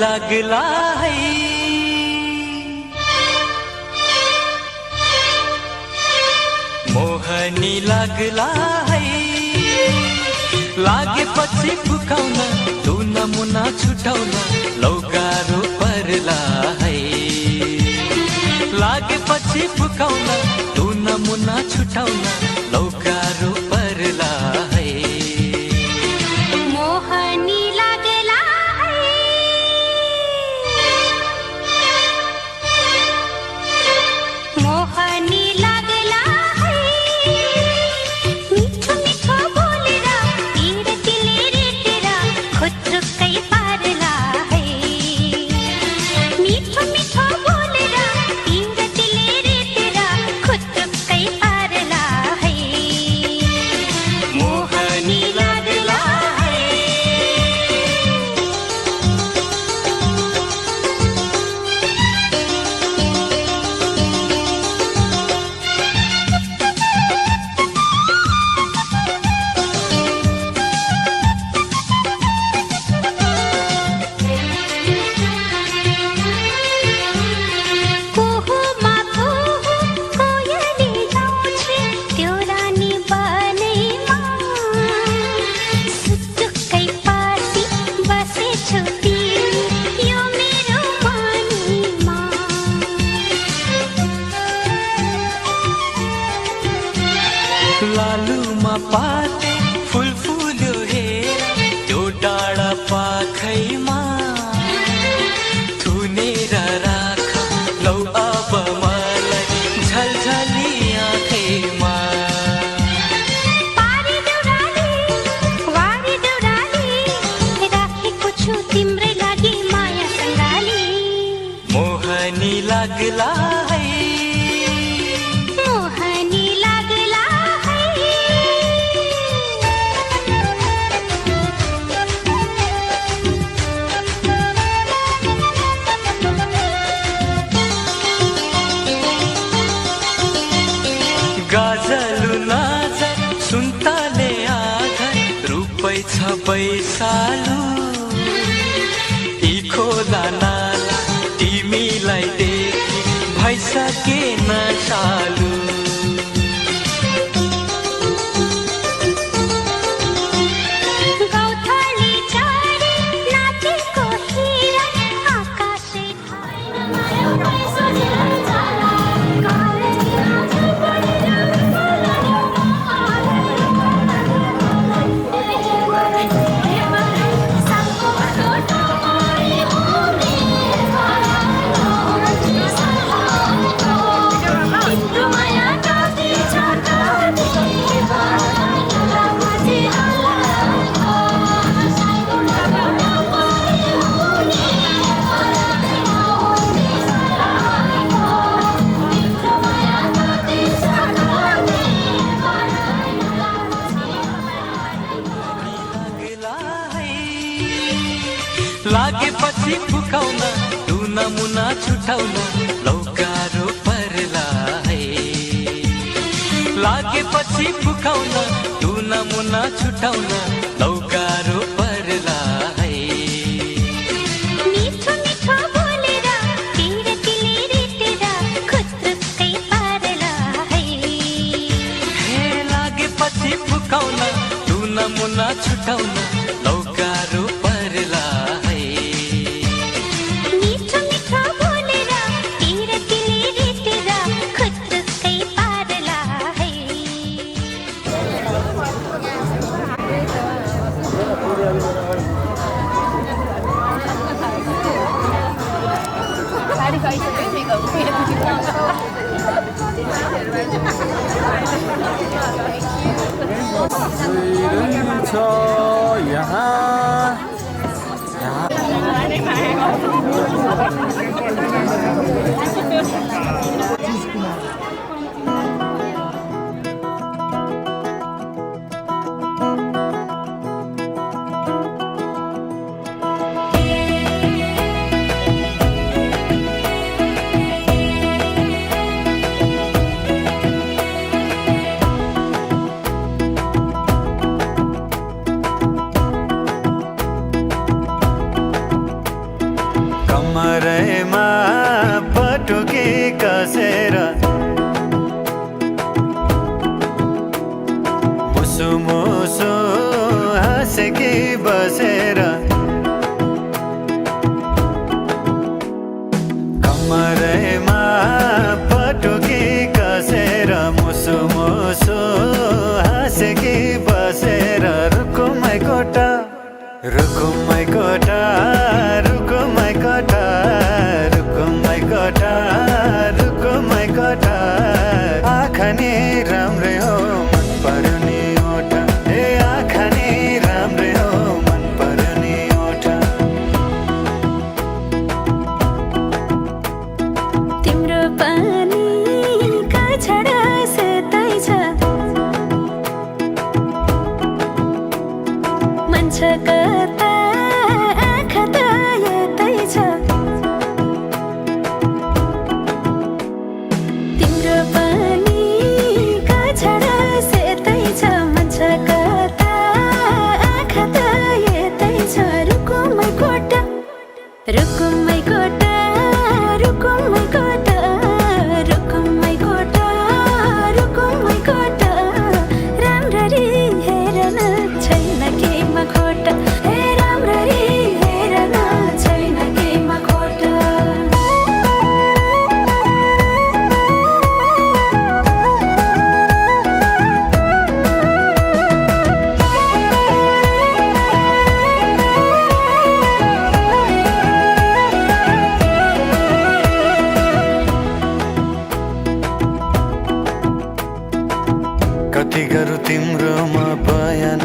लागला है मोहनी लागला है लागेपछि फुकाउन तू नमुना छुटाउन लौकारो पर्ला है लागेपछि फुकाउन तू नमुना छुटाउन लौकारो पर्ला है मोहनी लागला मोहनी लागला है मिठो मिठो बोलेर तीर तिले रेटेर खुत्रुक्कै पार्ला है मिठो मिठो बोलेर तीर तिले रेटेर खुत्रुक्कै पार्ला है मोहनी लागला है लालुमा पाते फुल फुल्यो हेर त्यो डाँडा पाखैमा थुनेर राख लौ अब मलाई झलझली आँखैमा पारी देउराली राखेको छु तिम्रै लागि माया सङ्गाली मोहनी लाग्ला है मोहनी लागला है गाजलु नाजर सुन्तले आधर रुपै छ पैसालु यी खोला नाला तिमीलाई देखि भइसके न चालु लागेपछि फुकाउन टुना मुना छुटाउन लौकारो पर्ला है लागेपछि फुकाउन टुना मुना छुटाउन लौकारो पर्ला है मिठो मिठो बोलेर तिरतिले रेटेर खुत्रुक्कै पार्ला है हे लागेपछि फुकाउन टुना मुना छुटाउन लौकारो पर्ला है मिठो मिठो बोलेर तिरतिले रेटेर खुत्रुक्कै पार्ला है कमरमा पटुकी कसेर मुसु मुसु हाँसेकी बसेर कमरमा पटुकी कसेर मुसु मुसु हाँसेकी बसेर रुकुमै कोटा रुकुमै कोटा रुकुमै कोटा रुकुमै कोटा रुकुमै कोटा आँखा नि राम्रै हो मन पर्यो नि ओठा ए आँखा नि राम्रै हो मन पर्यो नि ओठा तिम्रो पानीका छडा सेतै छ मन छ कता आँखा त यतै छ तिम्रो पानीका छडा सेतै छ मन छ कता आँखा त यतै छ रुकुमै कोटा रुकुमै कोटा रुकुमै कोटा रुकुमै कोटा रुकुमै कोटा राम्ररी हेर्न छैन केमा खोटा हे राम्ररी हेर्न छैन केमा खोटा कति गरौँ तिम्रोमा बयान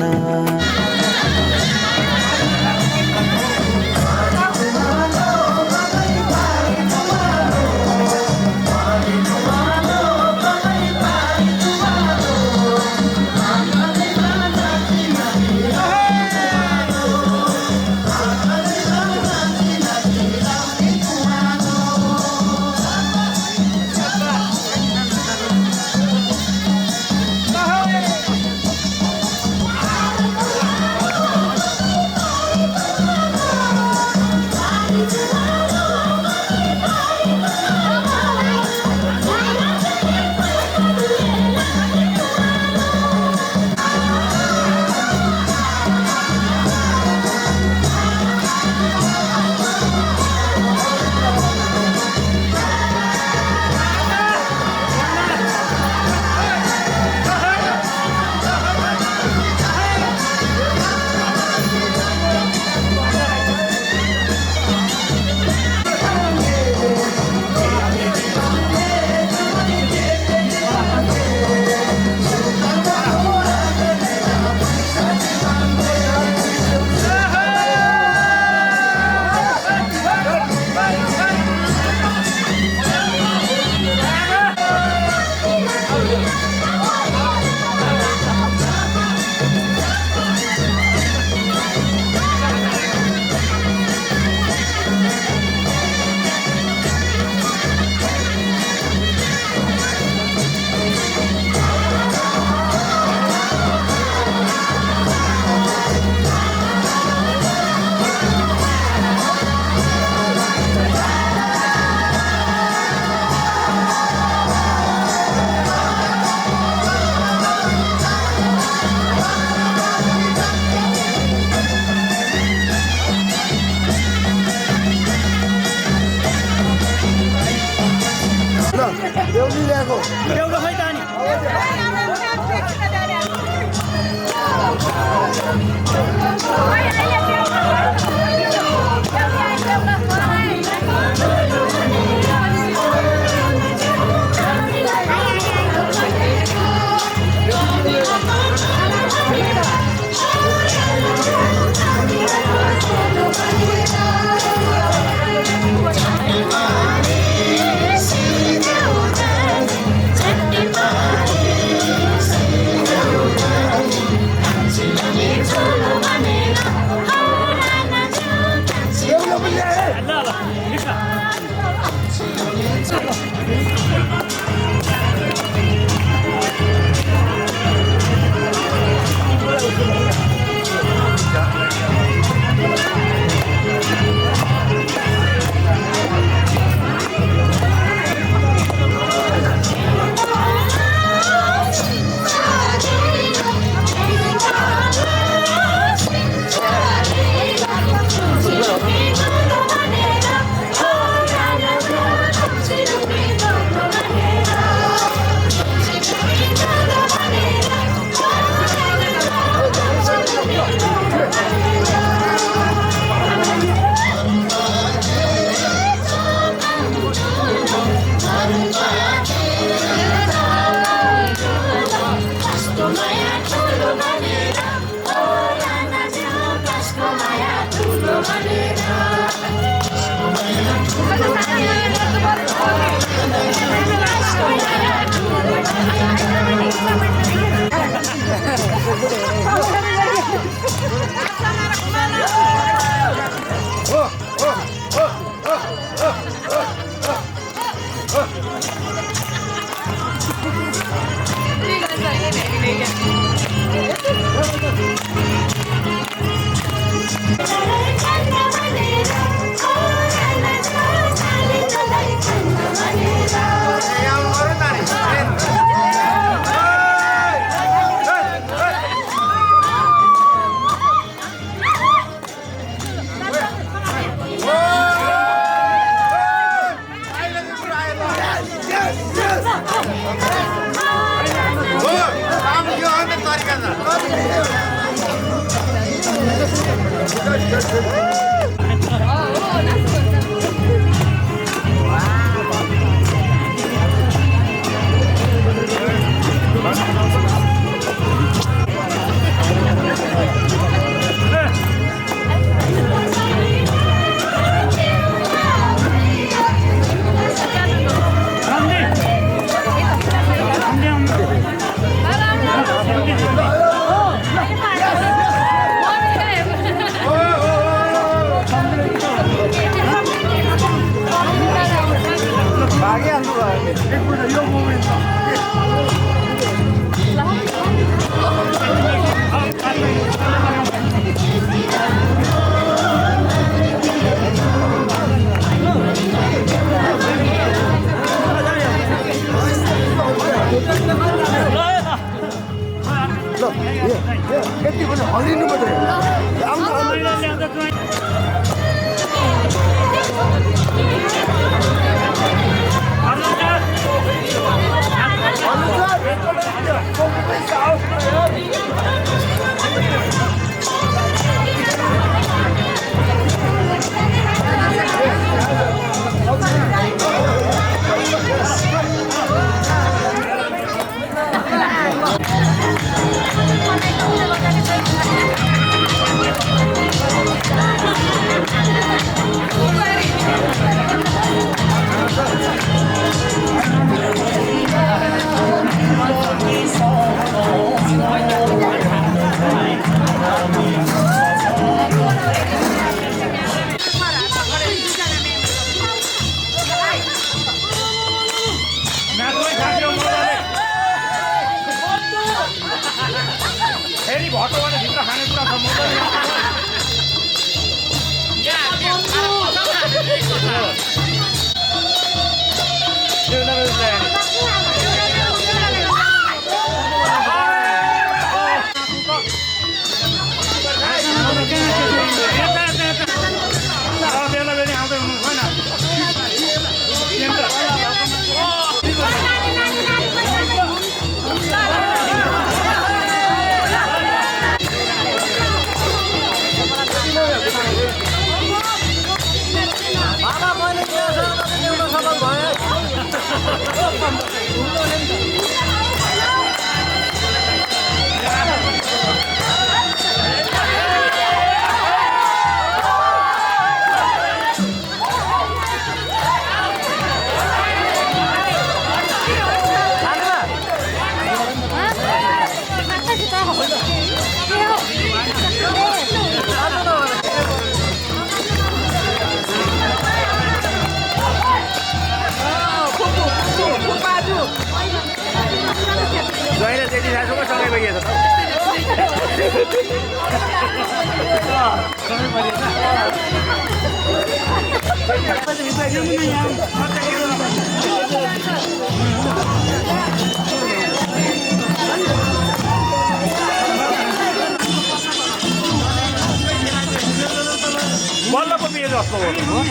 बल्ल पो बिहे जस्तो हो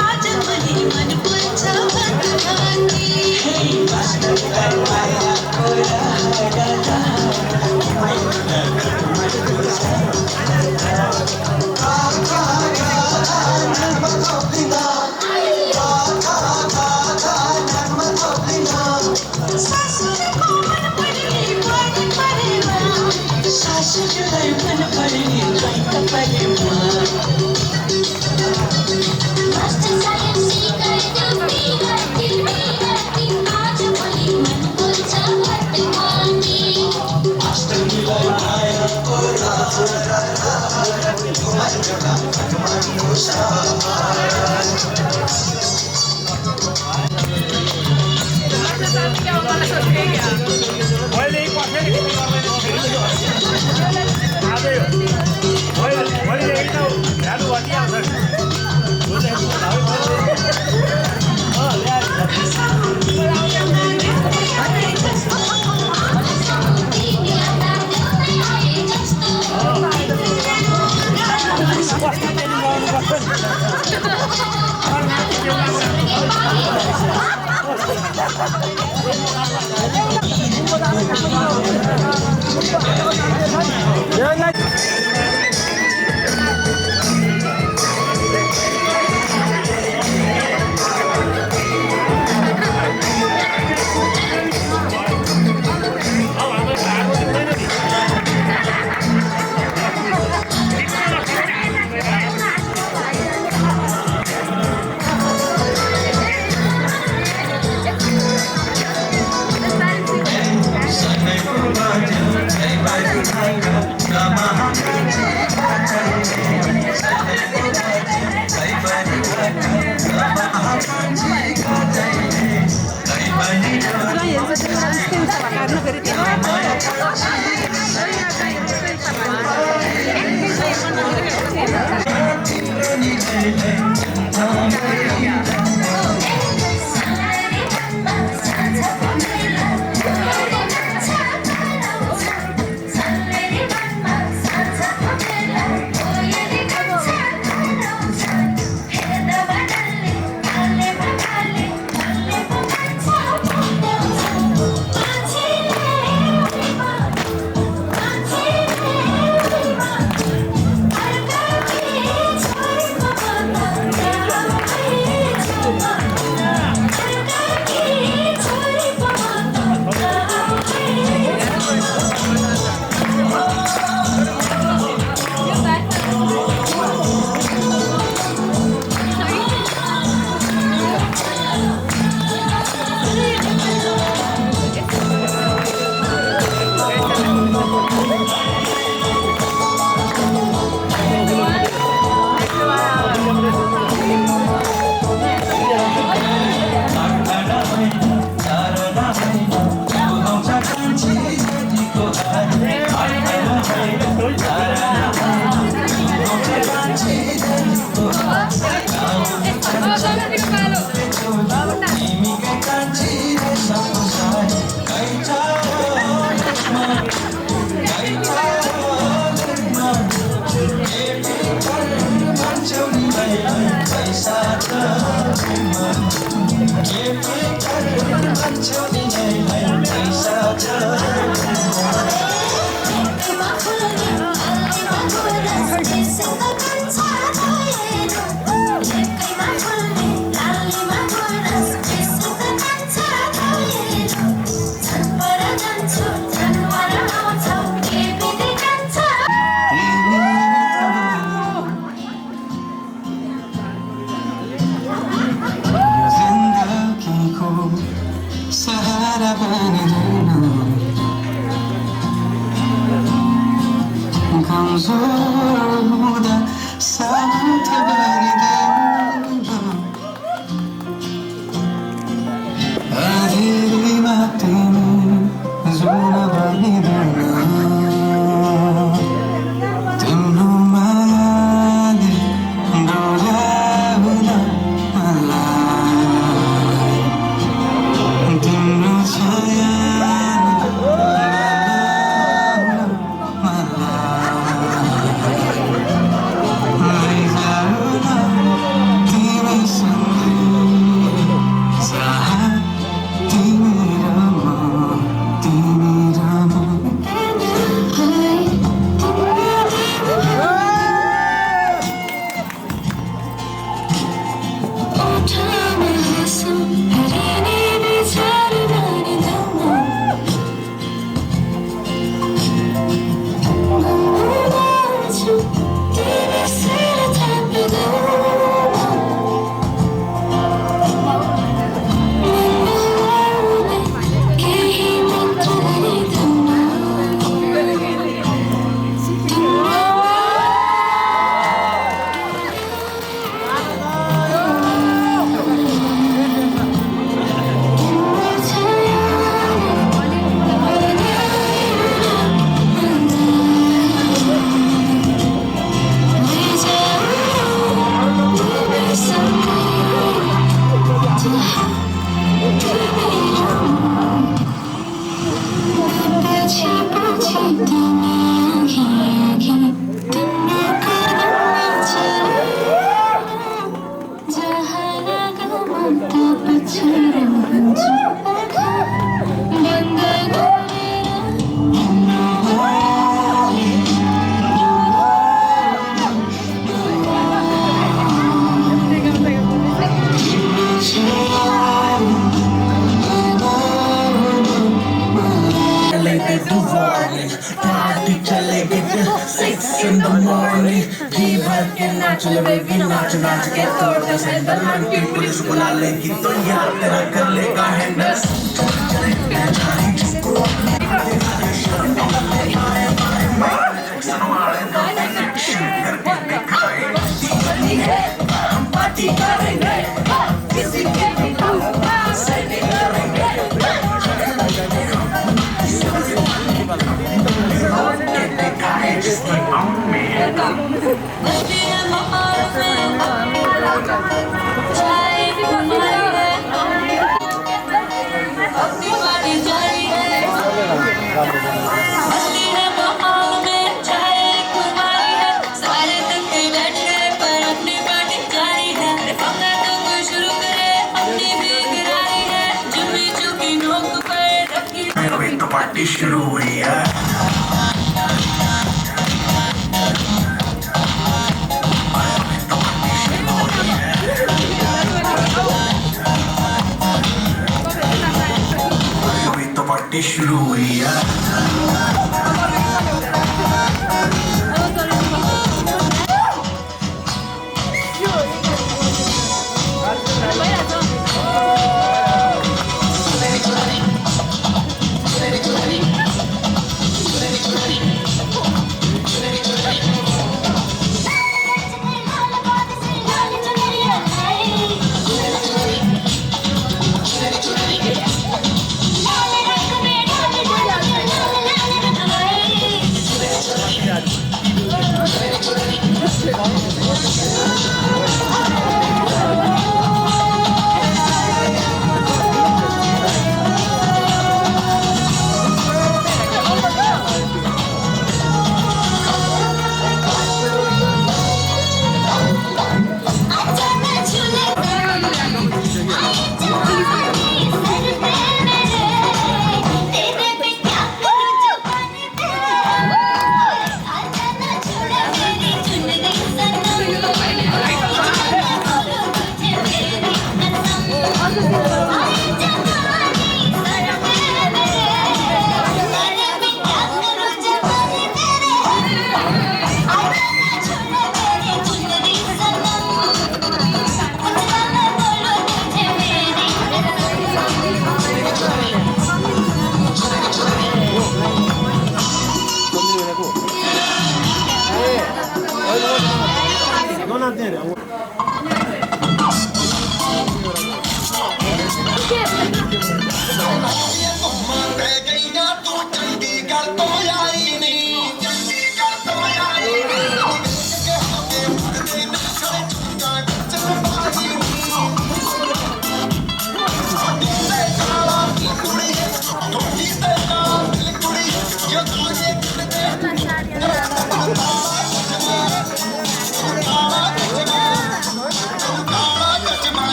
आज पनि मन पर्छ भगवानी सासुलाई मन पर्ने गीत परेमा मास्टर साहेब सिकाइदेऊ बिगाती आज पनि मन पर्छ भगवानी अष्टमीलाई माया कोरा कमजोर हुँदा सामर्थ्य बनिदेऊ अधेरीमा तिमी जुन बनिदेऊ तिम्रो मायाले डोर्याउन मलाई तिम्रो छायाले डोर्याउन मलाई लैजाऊ न तिमीसँगै जहाँ तिमी र म तिमी र म चले बेबी नाच नाच के तोड़ दे सैंडल मन की पुलिस बुला लेगी तो यार तेरा कर लेगा हैंडल पार्टी करेंगे किसी के भी सेटिंग करेंगे जिसकी पार्टी शुरू हुई है पार्टी शुरू हुई है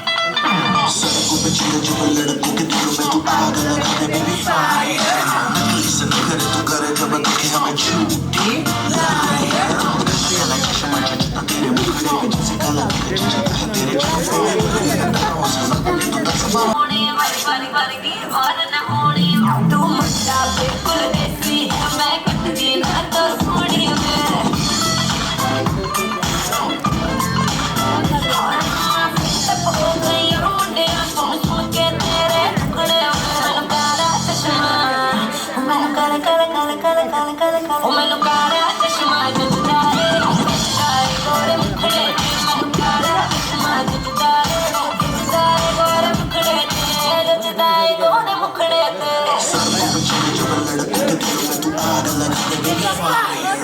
सबको बचेगा जो लड़कों के दिलों में तू आग लगा दे बेबी फायर नकली से न करे तू करे जब देखे हमें झूठी लायर तेरा चश्मा जचता तेरे मुखड़े पे जैसे काला तेरे चश्मा से तू होने वाली वाली वाली की और न होने तू मुझा बिल्कुल ऐसी है मैं कटती ना तो सोनी में हो गई रोंडे सुन सुन के तेरे टुकड़े मैंने काला चश्मा मैंने काला काला काला काला काला काला काला मैंने काला चश्मा जचता रे गोरे मुखड़े मैंने काला चश्मा जचता रे गोरे मुखड़े जचता रे गोरे मुखड़े सबको बचेगा जो लड़कों के दिलों में तू आग लगा दे बेबी फायर